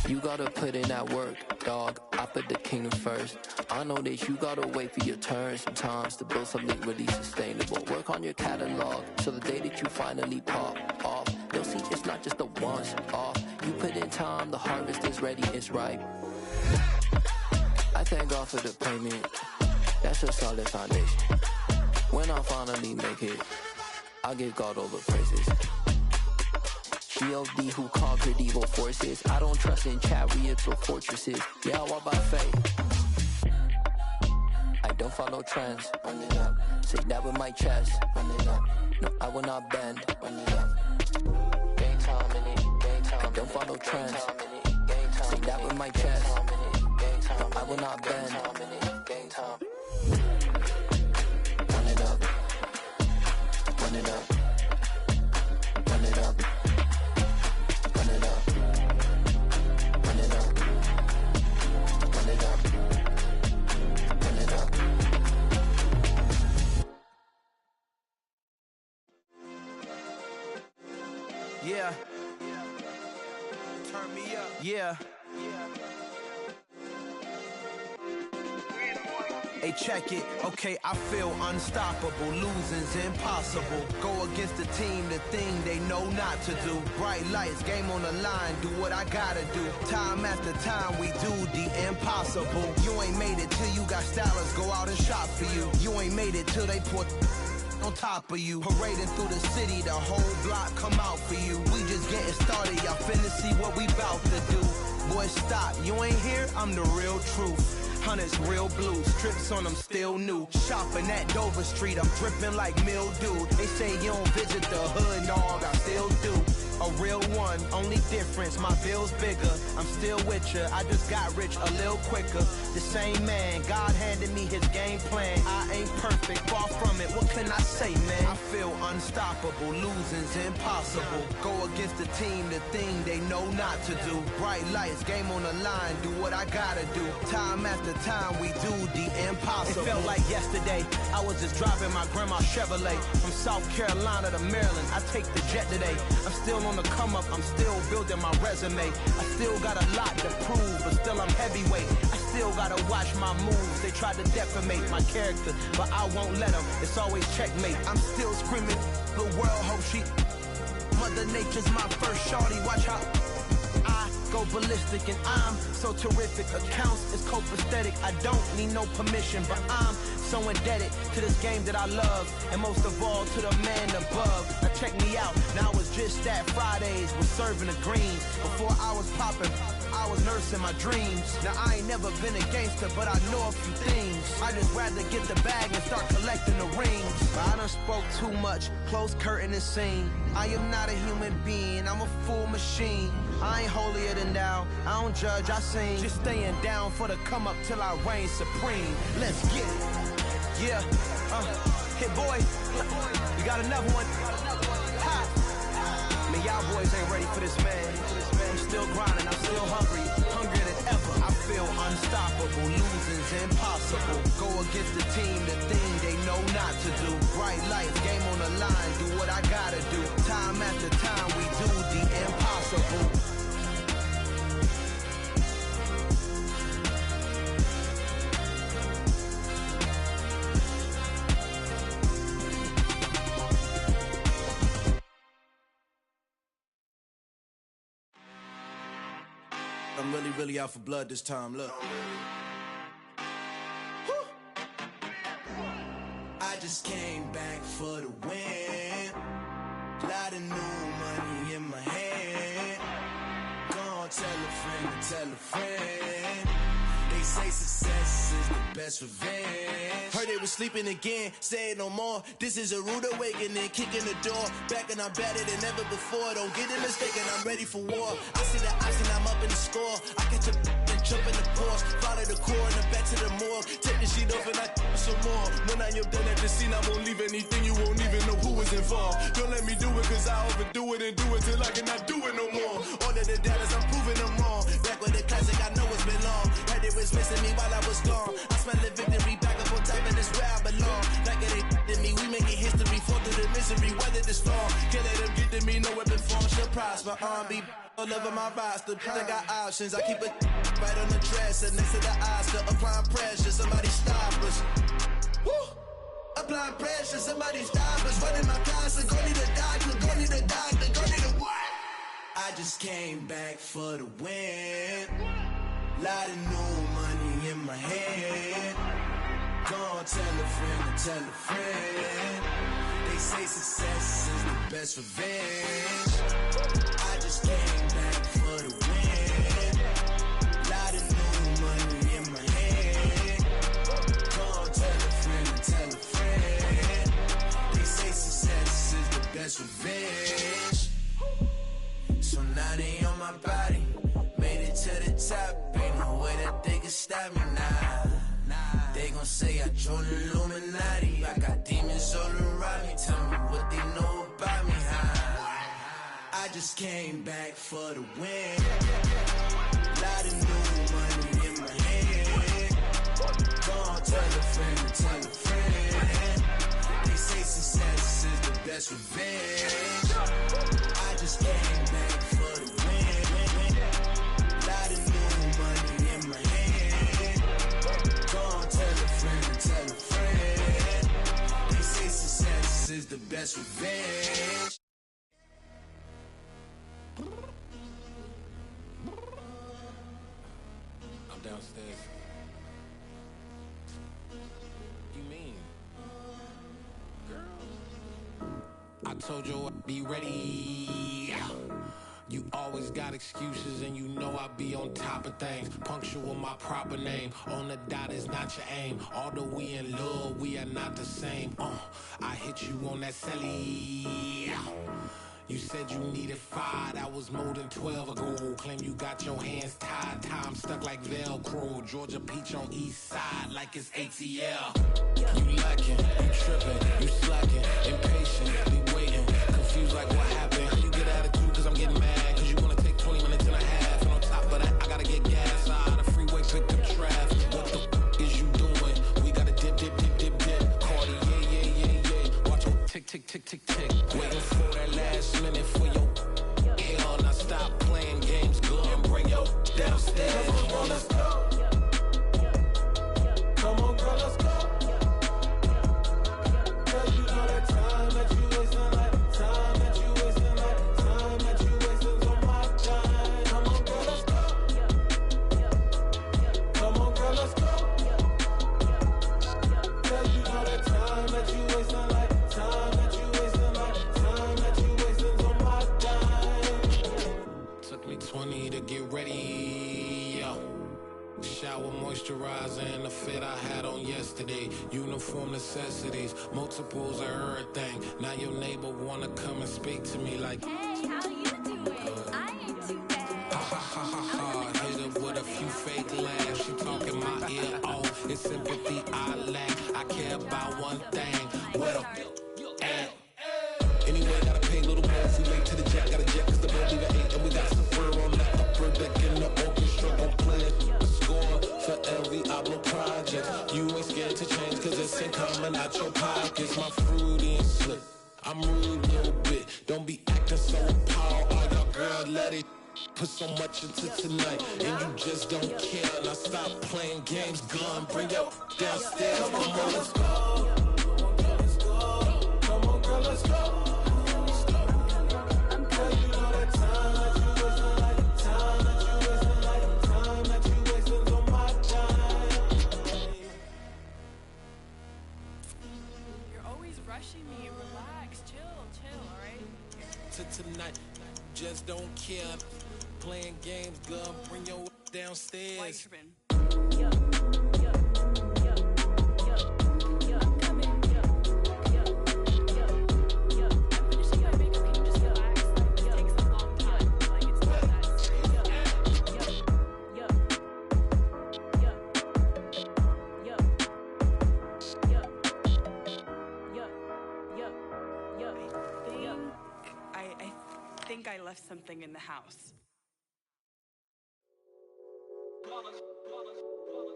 You gotta put in that work, dog. I put the kingdom first. I know that you gotta wait for your turn sometimes to build something really sustainable. Work on your catalog, so the day that you finally pop off, you'll see it's not just a once off. You put in time, the harvest is ready, it's ripe. I thank God for the payment. That's a solid foundation. When I finally make it, I'll give God all the praises. G.O.D. who conquered evil forces. I don't trust in chariots or fortresses. Yeah, I walk by faith. I don't follow trends. Run it up. Say that with my chest. Run it up. No, I will not bend. Run it up. Game time in it. Game time. I don't follow trends. Say that with my chest. No, I will not bend. Game time. Run it up. Run it up. Run it up. Run it up. Run it up. Run it up. Run it up. Yeah. Turn me up. Yeah. Hey, check it, okay, I feel unstoppable. Losing's impossible. Go against the team, the thing they know not to do. Bright lights, game on the line, do what I gotta do. Time after time, we do the impossible. You ain't made it till you got stylists go out and shop for you. You ain't made it till they put on top of you. Parading through the city, the whole block come out for you. We just getting started, y'all finna see what we bout to do. Boy, stop, you ain't here, I'm the real truth. Hunters, real blue, strips on them still new. Shopping at Dover Street, I'm dripping like mildew. They say you don't visit the hood, dog, I still do. A real one, only difference, my bill's bigger. I'm still with ya, I just got rich a little quicker. The same man, God handed me his game plan. I ain't perfect, far from it, what can I say, man? I feel unstoppable, losing's impossible. Go against the team, the thing they know not to do. Bright lights, game on the line, do what I gotta do. Time after time, we do the impossible. It felt like yesterday, I was just driving my grandma's Chevrolet. From South Carolina to Maryland, I take the jet today. I'm still on the come up, I'm still building my resume. I still got a lot to prove, but still I'm heavyweight. I still gotta watch my moves. They tried to defamate my character, but I won't let them. It's always checkmate. I'm still screaming, the world hope she. Mother Nature's my first shorty, watch how I go ballistic and I'm so terrific. Accounts is copacetic, I don't need no permission, but I'm so indebted to this game that I love, and most of all to the man above. Now check me out, now it's just that Fridays was serving the greens. Before I was popping, I was nursing my dreams. Now I ain't never been a gangster, but I know a few things. I just rather get the bag and start collecting the rings. But I done spoke too much, close curtain and scene. I am not a human being, I'm a full machine. I ain't holier than thou, I don't judge, I sing. Just staying down for the come up till I reign supreme. Let's get it. Yeah, hit boy, we got another one. Ha. Man, y'all boys ain't ready for this, man. I'm still grinding, I'm still hungry, hungrier than ever. I feel unstoppable, losing's impossible. Go against the team, the thing they know not to do. Bright lights, game on the line, do what I gotta do. Time after time, we do the impossible. I'm really out for blood this time, look. Woo. I just came back for the win. Lot of new money in my hand. Gonna tell a friend to tell a friend. They say success is the best revenge. Heard they was sleeping again, say it no more. This is a rude awakening, kicking the door. Back and I'm better than ever before. Don't get it mistaken, I'm ready for war. I see the option, I'm up in the score. I catch a and jump in the Porsche. Follow the core and the back to the morgue. Take the sheet off and I some more. When I am done at the scene, I won't leave anything. You won't even know who was involved. Don't let me do it, cause I overdo it and do it till I cannot do it no more. All of the doubters, I'm proving them wrong. Back with the classic, I know it's been long. Heard it was missing me while I was gone. I smell the victory back up on top, and it's where I belong. Like it ain't to me, we making history. Fall through the misery, weather the storm. Can't let them get to me, no weapon form shall prosper. Be all over my roster. I got options, I keep it right on the dresser next to the Oscar. Applying pressure, somebody stop us. Woo! Applying pressure, somebody stop us. Running my closet, go need a doctor, go need a doctor, go need a what? I just came back for the win. Lot of new money in my hand. Gonna tell a friend to tell a friend. They say success is the best revenge. I just came back for the win. Lot of new money in my hand. Gonna tell a friend to tell a friend. They say success is the best revenge. So now they on my body. Made it to the top. Ain't no way that they can stop me now. They gon' say I joined the Illuminati. I got demons all around me. Tell me what they know about me, huh? I just came back for the win. Lot of new money in my hand. Gonna tell a friend to tell a friend. They say success is the best revenge. I just came back for the win. Lot of new money in my hand. Gonna tell a friend to that's revenge. I'm downstairs. You mean? Girl. I told you I'd be ready. You always got excuses and you know I be on top of things. Punctual my proper name. On the dot is not your aim. Although we in love, we are not the same. I hit you on that celly. You said you needed 5, that was more than 12 ago. Claim you got your hands tied, time stuck like Velcro. Georgia Peach on east side like it's ATL. You lacking, you tripping, you slacking, impatient, be waiting, confused like what happened. How you get attitude cause I'm getting mad, cause you wanna take 20 minutes and a half. And on top of that, I gotta get gas out of the freeway, pick up traffic. What the f is you doing? We gotta dip, dip, dip, dip, dip. Cardi, yeah. Watch your tick, tick, tick, tick, tick. Waiting for that last minute for your hell. Now stop playing games, go and bring your downstairs. Come on, let's go. Come on, girl, let's go. Girl, you know that time that you wasting, like time that you wasting, like time that you wasting on my time. Come on, girl, let's go. Come on, girl, let's go. Girl, you know that time that you wasting, like time that you wasting, like time that you wasting on my time. Took me 20 to get ready, yo. Shower moisturizer and the fit I had on yesterday. Uniform necessities, multiples of everything. Now your neighbor wanna come and speak to me like, hey, how you doing? I ain't too bad. Ha ha ha ha ha. Hit her with a few fake laughs. She talking my ear off. It's sympathy I lack. I care about one thing. What up? Anyway, gotta pay a little more if we late to the jet. Gotta jet cause the boat leave at 8. And we got some fur on the upper deck in the orchestra. Don't play it. Score for every Ablo project. You ain't scared to change cause it's in coming out your pockets. My fruity and slip. I'm rude a little bit. Don't be acting so appalled. All y'all girl, let it put so much into tonight. And you just don't care. Now stop playing games. Gun, bring your downstairs. Come on, let's go. Come on, girl, let's go. Me, relax, chill, alright? Tonight, just don't care. Playing games, girl, bring your downstairs. Why you tripping? I left something in the house.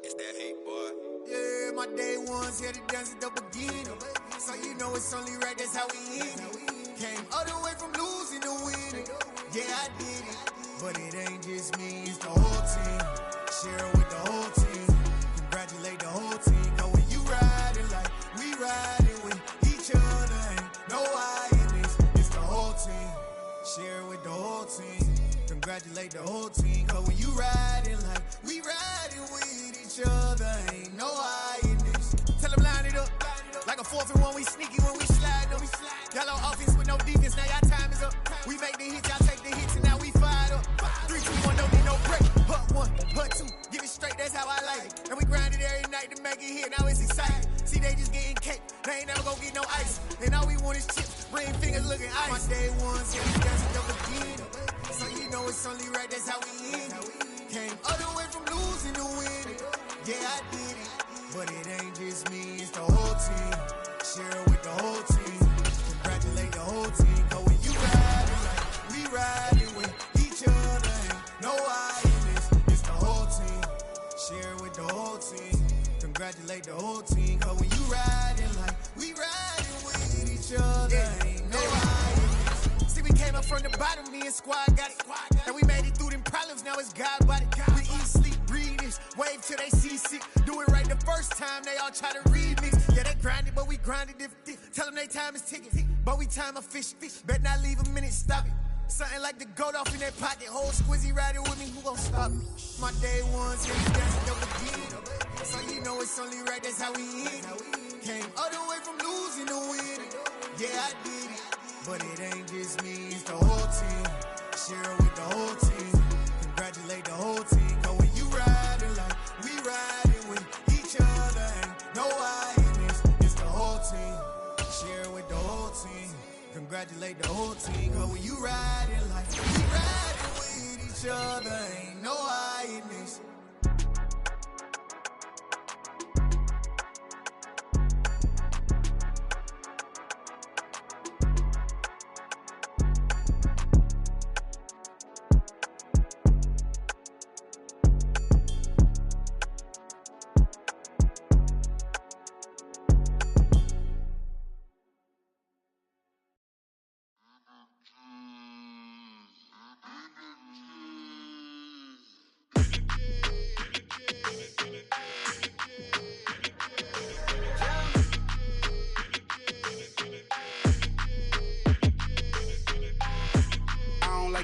It's that hate, boy. Yeah, my day ones here to dance at the beginning. So you know it's only right, that's how we end it. Came all the way from losing to winning. Yeah, I did it. But it ain't just me, it's the whole team. Share it with the whole team. Congratulate the whole team. Cause when you riding like we riding with each other, ain't no I in this. It's the whole team. Share it with the whole team. Congratulate the whole team. Cause when you riding like we riding with each other, ain't no I in this. Tell them line it up. Like a 4th and 1, we sneaky when we slide them. Y'all on offense with no defense, now y'all time is up. We make the hits, y'all take the hits, and now we fired up. 3, 2, 1, don't need no break. Hut 1, hut 2, give it straight, that's how I like it. And we grind it every night to make it hit, now it's exciting. See, they just getting cake, they ain't never gonna get no ice. And all we want is chips, ring fingers looking ice. My day ones, yeah, we dancing up again. So you know it's only right, that's how we end it. Came all the way from losing to winning. Yeah, I did it. But it ain't just me, it's the whole team. Share it with the whole team. Congratulate the whole team. Cause when you riding like we riding with each other, ain't no I in this. It's the whole team. Share it with the whole team. Congratulate the whole team. Cause when you riding like we riding with each other, ain't no I in this. See, we came up from the bottom, me and squad got it. And we made it through them problems, now it's God body. We eat, sleep, breathe this, wave till they see sick. Do it right the first time, they all try to remix. Yeah, they grinded, but we grinded different. Tell them they time is ticking. but we time a fish. Bet not leave a minute, stop it. Something like the gold off in that pocket. Whole squizzy riding with me, who gon' stop me? My day ones, here we dancing double again. So you know it's only right, that's how we eat. Came all the way from losing to winning. Yeah, I did it, but it ain't just me, it's the whole team. Share it with the whole team. Congratulate the whole team. Cause when you riding like we riding with each other, ain't no I in this, it's the whole team. Share it with the whole team. Congratulate the whole team. Cause when you riding like we riding with each other, ain't no I in this.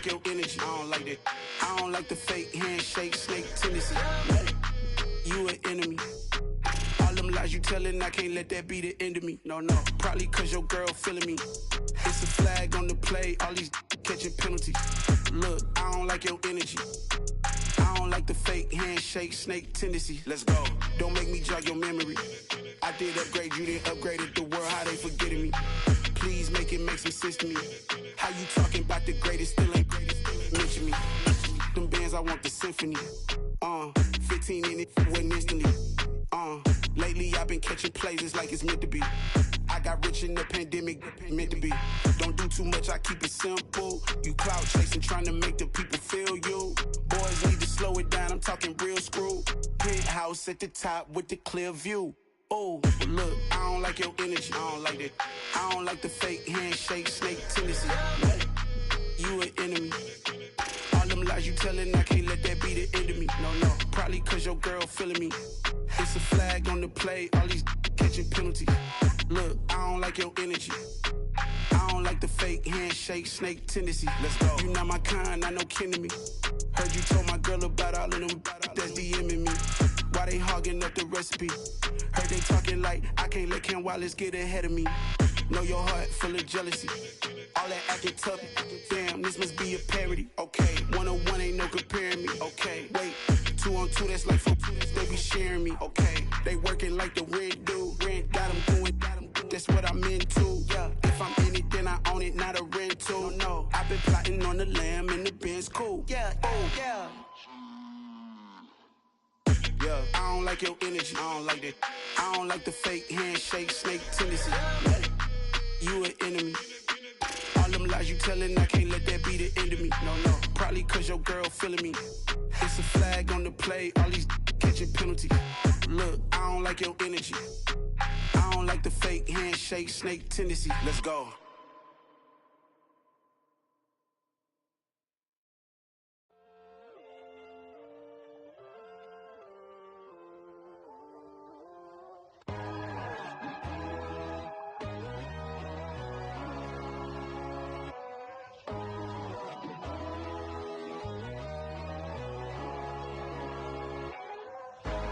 Your energy, I don't like that. I don't like the fake handshake, snake tendency. You an enemy. All them lies you telling, I can't let that be the end of me. No, probably cause your girl feeling me. It's a flag on the play, all these catching penalties. Look, I don't like your energy. I don't like the fake handshake, snake tendency. Let's go. Don't make me jog your memory. I did upgrade, you didn't upgrade it. The world, how they forgetting me. Please make it make some sense to me. How you talking about the greatest, still ain't greatest? Mention me. Them bands, I want the symphony. 15 in it, went instantly. Lately I've been catching plays, it's like it's meant to be. I got rich in the pandemic, meant to be. Don't do too much, I keep it simple. You clout chasing, trying to make the people feel you. Boys need to slow it down, I'm talking real screw. Penthouse at the top with the clear view. Oh, look, I don't like your energy, I don't like that. I don't like the fake handshake, snake tendency. You an enemy. All them lies you telling, I can't let that be the end of me. No, probably cause your girl feeling me. It's a flag on the play, all these catching penalties. Look, I don't like your energy. I don't like the fake handshake, snake tendency. Let's go. You not my kind, I know kin to me. Heard you told my girl about all of them that's DMing me. Why they hogging up the recipe? Heard they talking like I can't let Ken Wallace get ahead of me. Know your heart full of jealousy. All that acting tough, damn, this must be a parody. Okay, 1-on-1 ain't no comparing me. Okay, wait, 2-on-2, that's like 4, they be sharing me. Okay, they working like the rent do. Rent got them doing, that's what I'm into. Yeah, if I'm in it, then I own it, not a rental. No, I've been plotting on the lamb and the Benz cool. Yeah, yeah. Yeah, I don't like your energy, I don't like that. I don't like the fake handshake, snake tendency. You an enemy. All them lies you telling, I can't let that be the end of me. No, probably cause your girl feeling me. It's a flag on the play, all these catching penalties. Look, I don't like your energy. I don't like the fake handshake, snake tendency. Let's go.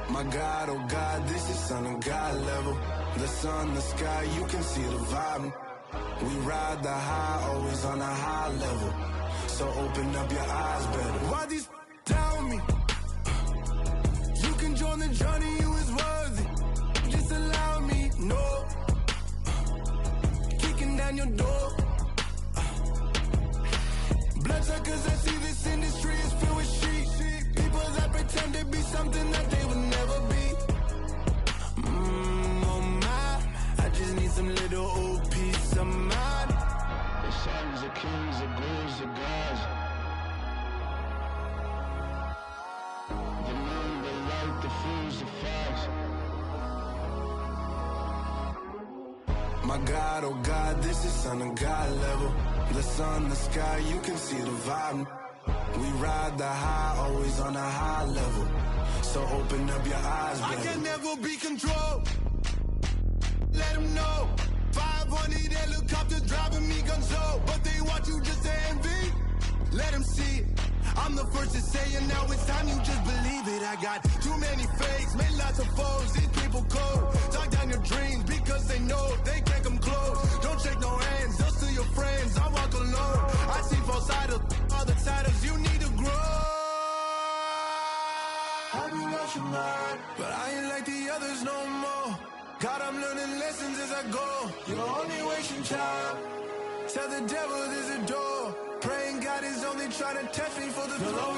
My God, oh God, this is Son of God level. The sun, the sky, you can see the vibe. We ride the high, always on a high level. So open up your eyes better. Why these tell me? You can join the journey, you is worthy. Just allow me, no. Kicking down your door. Bloodsuckers, I see this industry is filled with sheep. People that pretend to be something that they would never be. Oh my, I just need some little old peace of mind. The sons of kings, the ghouls, the gods. The moon, the light, the fools, the facts. My God, oh God, this is Son of God level. The sun, the sky, you can see the vibe. We ride the high, always on a high level. So open up your eyes, baby. I can never be controlled. Let them know. 5 500 helicopters driving me gonzo, but they want you just to envy. Let them see it. I'm the first to say it, now it's time you just believe it. I got too many fakes, made lots of foes, these people cold. Talk down your dreams because they know they can't come close. Don't shake no hands, just to your friends, I walk alone. I see false idols, all the titles, you need to grow. Have you lost your mind? But I ain't like the others no more. God, I'm learning lessons as I go. You're only wasting time. Tell the devil there's a door. Praying God is only trying to test me for the throne.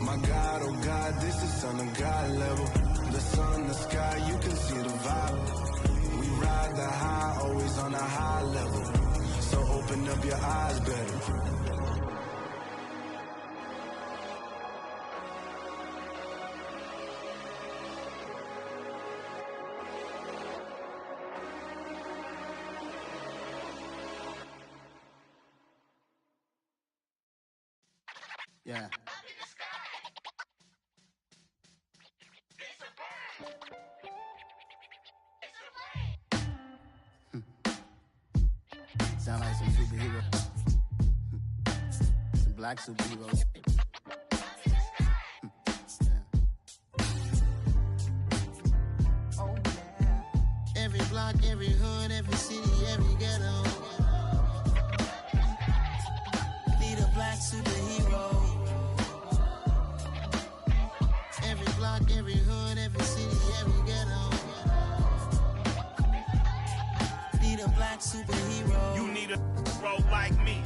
My God, oh God, this is on the God level. The sun, the sky, you can see the vibe. We ride the high, always on a high level. So open up your eyes better. Yeah. Sound like some superhero. Some black superheroes. Oh, yeah. Every block, every hood, every city, every ghetto. Need a black superhero. Every block, every hood, every city, every ghetto. Need a black superhero. You need a role like me.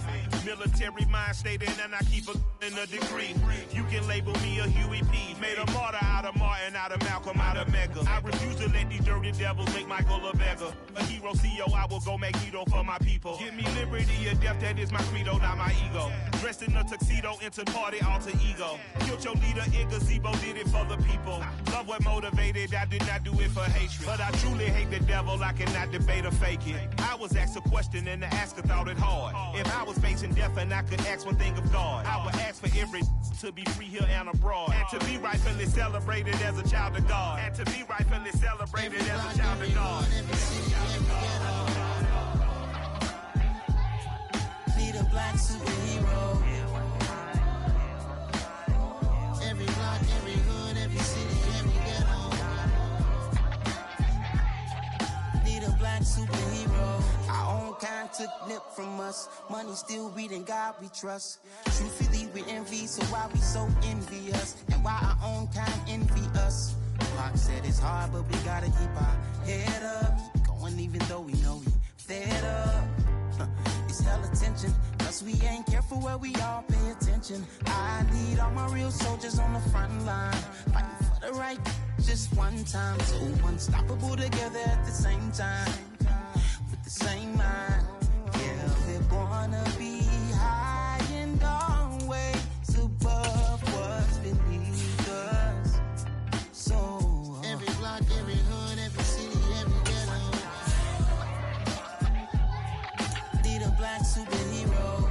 Military mind stated, and I keep in a degree. You can label me a Huey P. Made a martyr out of Martin, out of Malcolm, out of Mega. I refuse to let these dirty devils make Michael a beggar. A hero CEO, I will go Magneto for my people. Give me liberty or death, that is my credo, not my ego. Dressed in a tuxedo, into party, alter ego. Killed your leader in gazebo, did it for the people. Love what motivated, I did not do it for hatred. But I truly hate the devil, I cannot debate or fake it. I was asked a question and the asker thought it hard. If I was facing death and I could ask one thing of God, I would ask for every to be free here and abroad. And to be rightfully celebrated as a child of God. And to be rightfully celebrated as a child of God. Need a black superhero. Every block, every hood, every city, every ghetto. Need a black superhero. Our own kind took nip from us. Money still reading God we trust. Truthfully we envy, so why we so envious? And why our own kind envy us? Pac said it's hard, but we gotta keep our head up. Going even though we know we fed up. It's hell attention, cause we ain't careful where we all pay attention. I need all my real soldiers on the front line, fighting for the right just one time. So unstoppable together at the same time, with the same mind. Yeah, we're gonna be high and always above what's beneath us. So every block, every hood, every city, every ghetto. Need a black superhero.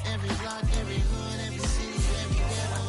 Every block, every hood, every city, every ghetto.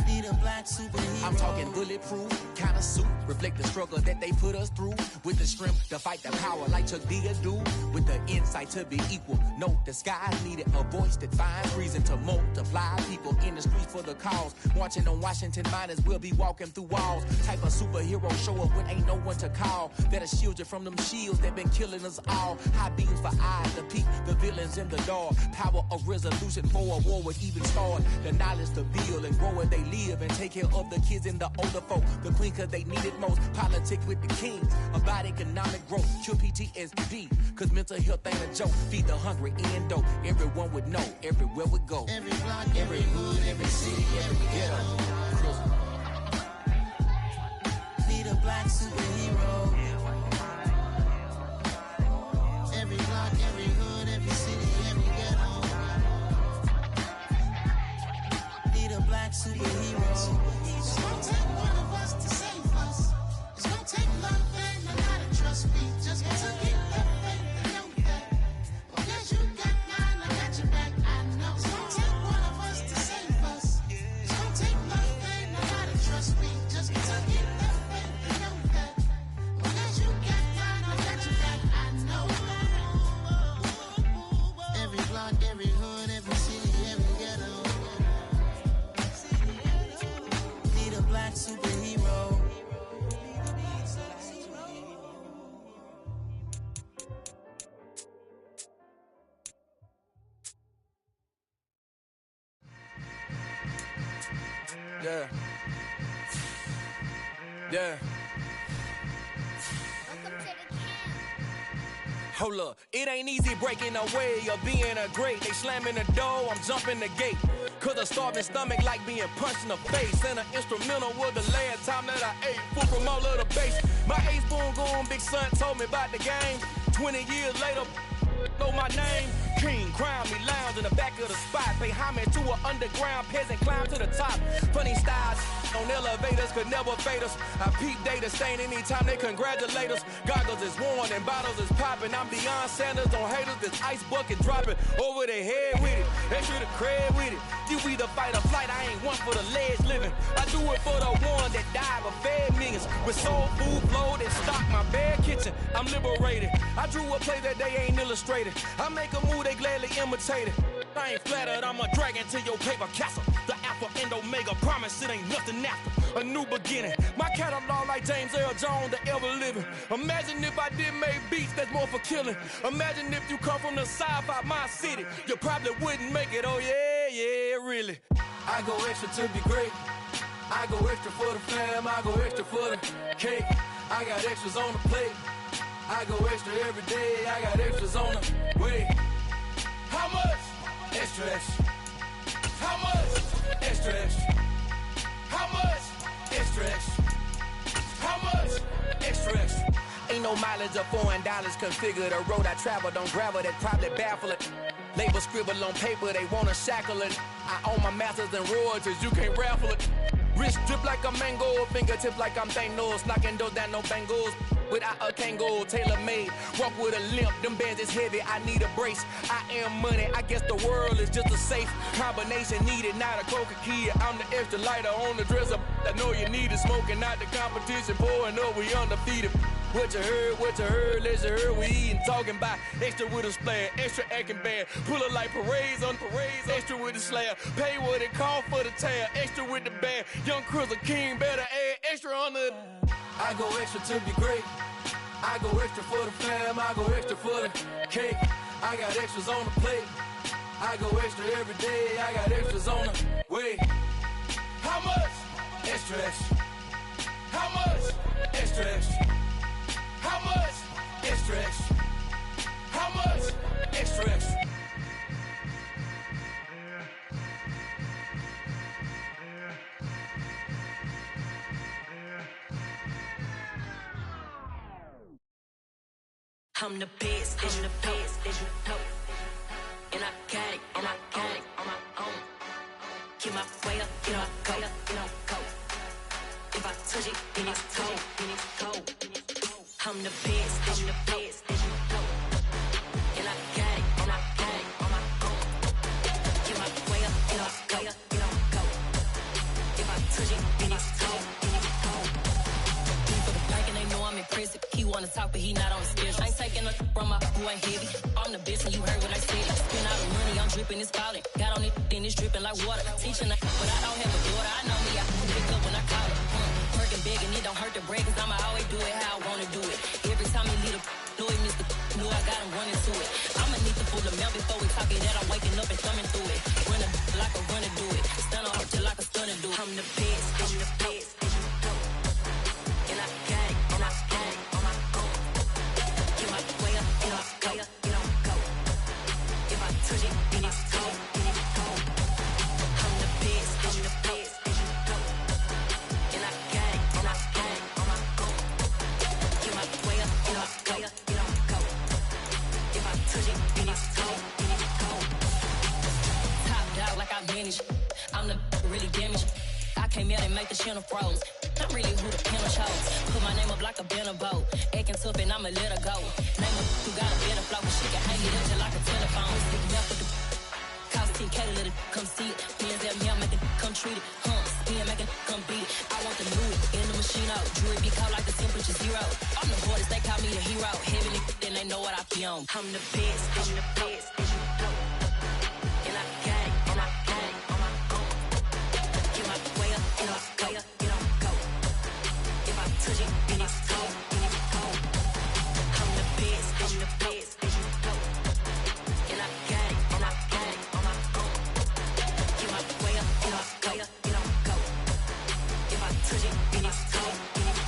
Need a black superhero. I'm talking bulletproof, kind of suit, reflect the struggle that they put us through. With the strength to fight the power like Chuck D do. With the insight to be equal. Note the sky needed a voice that finds reason to multiply. People in the streets for the cause. Marching on Washington miners will be walking through walls. Type of superhero show up when ain't no one to call. That'll shield you from them shields that been killing us all. High beams for eyes to peek the villains in the dark. Power of resolution for a war would even start. The knowledge to build and grow where they live and take care of the kids and the older folk. The queen cause they need it most. Politics with the kings. About economic growth. Cure PTSD. Cause mental health ain't a joke. Feed the hungry and dope. Everyone would know. Everywhere we go. Every block, every hood, every city, every ghetto. Need a black superhero. Every block, every hood, every city, every ghetto. Need a black superhero. It's gonna take one of us to save us. It's gonna take love and a lot of trust. Yeah. Hold up, it ain't easy breaking away or being a great. They slamming the door, I'm jumping the gate. Cause a starving stomach like being punched in the face. And an instrumental was the last time that I ate food from all of the base. My ace boom goon, big son told me about the game. 20 years later, know my name. King, crown me, lounge in the back of the spot. Pay homage to an underground peasant, climb to the top. Funny styles on elevators could never fade us. I peep data stain anytime they congratulate us. Goggles is worn and bottles is popping. I'm Deion Sanders on haters, this ice bucket dropping over their head with it. Extra the cred with it. You either fight or flight, I ain't one for the ledge living. I do it for the one that died but fed millions. With soul food flowed and stocked my bare kitchen. I'm liberated. I drew a play that they ain't illustrated. I make a move, they gladly imitate it. I ain't flattered, I'm a dragon to your paper castle. The Alpha and Omega, promise it ain't nothing after. A new beginning. My catalog like James Earl Jones, the ever living. Imagine if I did make beats that's more for killing. Imagine if you come from the sci-fi, my city. You probably wouldn't make it, oh yeah, really. I go extra to be great. I go extra for the fam, I go extra for the cake. I got extras on the plate. I go extra every day, I got extras on the way. How much? Extra, extra. How much? Extra, extra. How much? Extra, extra. How much? Extra, extra. Ain't no mileage of $4 configure the road I travel. Don't gravel that probably baffle it. Label scribble on paper, they wanna shackle it. I own my masters and royalties, you can't raffle it. Wrist drip like a mango, fingertip like I'm Thanos. Knocking those down, no bangles. Without a Kango, tailor-made. Walk with a limp, them bands is heavy, I need a brace. I am money, I guess the world is just a safe combination needed, not a coca-key. I'm the extra lighter on the dresser. I know you need it, smoking out the competition, pouring up, we undefeated. What you heard, let's you heard, we eatin', talking about extra with a splash, extra acting bad, pull it like parades on parades, extra with the slab, pay what it cost for the tab, extra with the band, young Chris a king, better add extra on the. I go extra to be great, I go extra for the fam, I go extra for the cake, I got extras on the plate, I go extra every day, I got extras on the way. How much? Extra, extra. How much? Extra, extra. How much? Extra, extra. How much? Extra, extra. I'm the best, I'm the best, as you know. And I got it, and I got it on my own. Get my way up, get my go, get on go. If I touch it, then it's cold, then it's cold. I'm the best, I'm the best, as you know. And I got it, and I got it on my own. Get my way up, get my go, get on go. If I touch it, then it's cold, then it's cold. For the bank and they know I'm impressive. He wanna talk, but he not on the schedule. I ain't taking a from my who ain't heavy. I'm the best, and you heard what I said. Spend all the money, I'm dripping, it's falling. Got on it, then it's dripping like water. Teaching, but I don't have a daughter. I know me, I can pick up when I call her. Working big, and it don't hurt to break, cause I'ma always do it how I wanna do it. Every time he lead a know he missed the know I got him running to it. I'ma need to pull the mail before we talk it that I'm waking up and thumbing through it. Run a like a runner do it. Stun on her till like a stunner do it. I'm the best, I'm the best, as you know. And I got it, and I got it on my own. Get my way up, get my go, get on go. If I touch it, then it's cold, then it's cold. I'm the best, I'm the best, as you know. And I got it, and I got it on my own. Get my way up, get my go, get on go. If I touch it, then it's cold, then it's cold. Top dog like I manage. I'm the really damaged. I came out and make the channel froze. I'm really who the piano chose. Put my name up like a banner boat. Acting tough and I'ma let her go. Name her who got a better flow. She can hang it up just like a telephone. Stick me up with the cost 10K to let it come see it. Hands at me, I make it come treat it. Spin, make it come beat it. I want the new in the machine out. Jewelry be cold like the temperature zero. I'm the hardest, they call me the hero. Heavy then they know what I be on. I'm the best, I'm the best, as you know. And I got it, and I got it on my own. Get my way up, get my go, get on go. If I touch it, then it's cold, then it's cold. I'm the best, I'm the best, as you know. And I got it, and I got it on my own. Get my way up, get my go, get on go. If I touch it, then it's cold, then it's cold.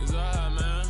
It's alright, man.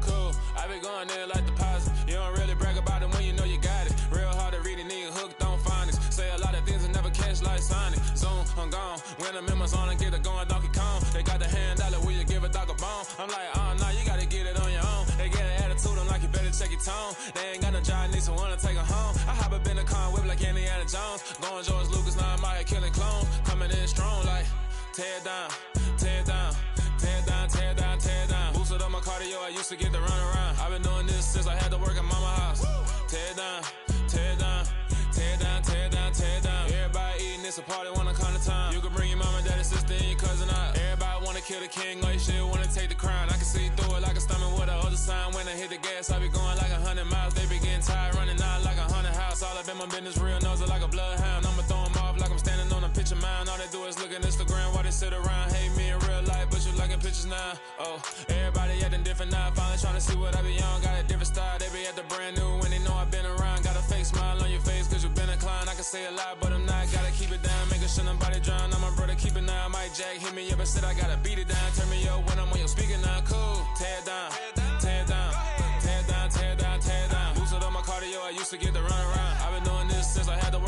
Cool, I be going there like deposit. You don't really brag about it when you know you got it. Real hard to read it, nigga hooked on phonics. Say a lot of things and never catch like Sonic. Zoom, I'm gone. When the members on and get it going Donkey Kong. They got the hand dollar, will you give a dog a bone? I'm like, oh, nah, you gotta get it on your own. They get an attitude, I'm like, you better check your tone. They ain't got no job, need someone to take her home. I hop up in the car, whip like Indiana Jones. Going George Lucas, now I'm out here killing clones. Coming in strong like, tear down, tear down, tear down, tear down, tear down. Boosted up my cardio, I used to get to run around. I've been doing this since I had to work at mama house. Tear down, tear down, tear down, tear down, tear down. Everybody eating, it's a party, wanna come to time. You can bring your mama, daddy, sister, and your cousin out. Everybody wanna kill the king, like shit, wanna take the crown. I can see through it like a stomach with a other sign. When I hit the gas, I be going like 100 miles. They be getting tired, running out like 100 house. All up in my business, real nose like a bloodhound. I'ma throw 'em off like I'm standing on a picture mound. All they do is look at Instagram while they sit around. Hate me in real life, but you liking pictures now. Oh, everybody acting different now. Finally trying to see what I be on. Got a different style, they be at the brand new when they know I've been around. Got a fake smile on your face cause you been inclined. I can say a lot, but I'm not. Gotta keep it down, making sure nobody drown. I'm my brother, keep it now. Mike Jack hit me up and said I gotta beat it down. Turn me up when I'm on your speaker now. Cool, tear down, tear down, tear down, tear down, tear down. Boosted up my cardio, I used to get to run around. I've been doing this since I had to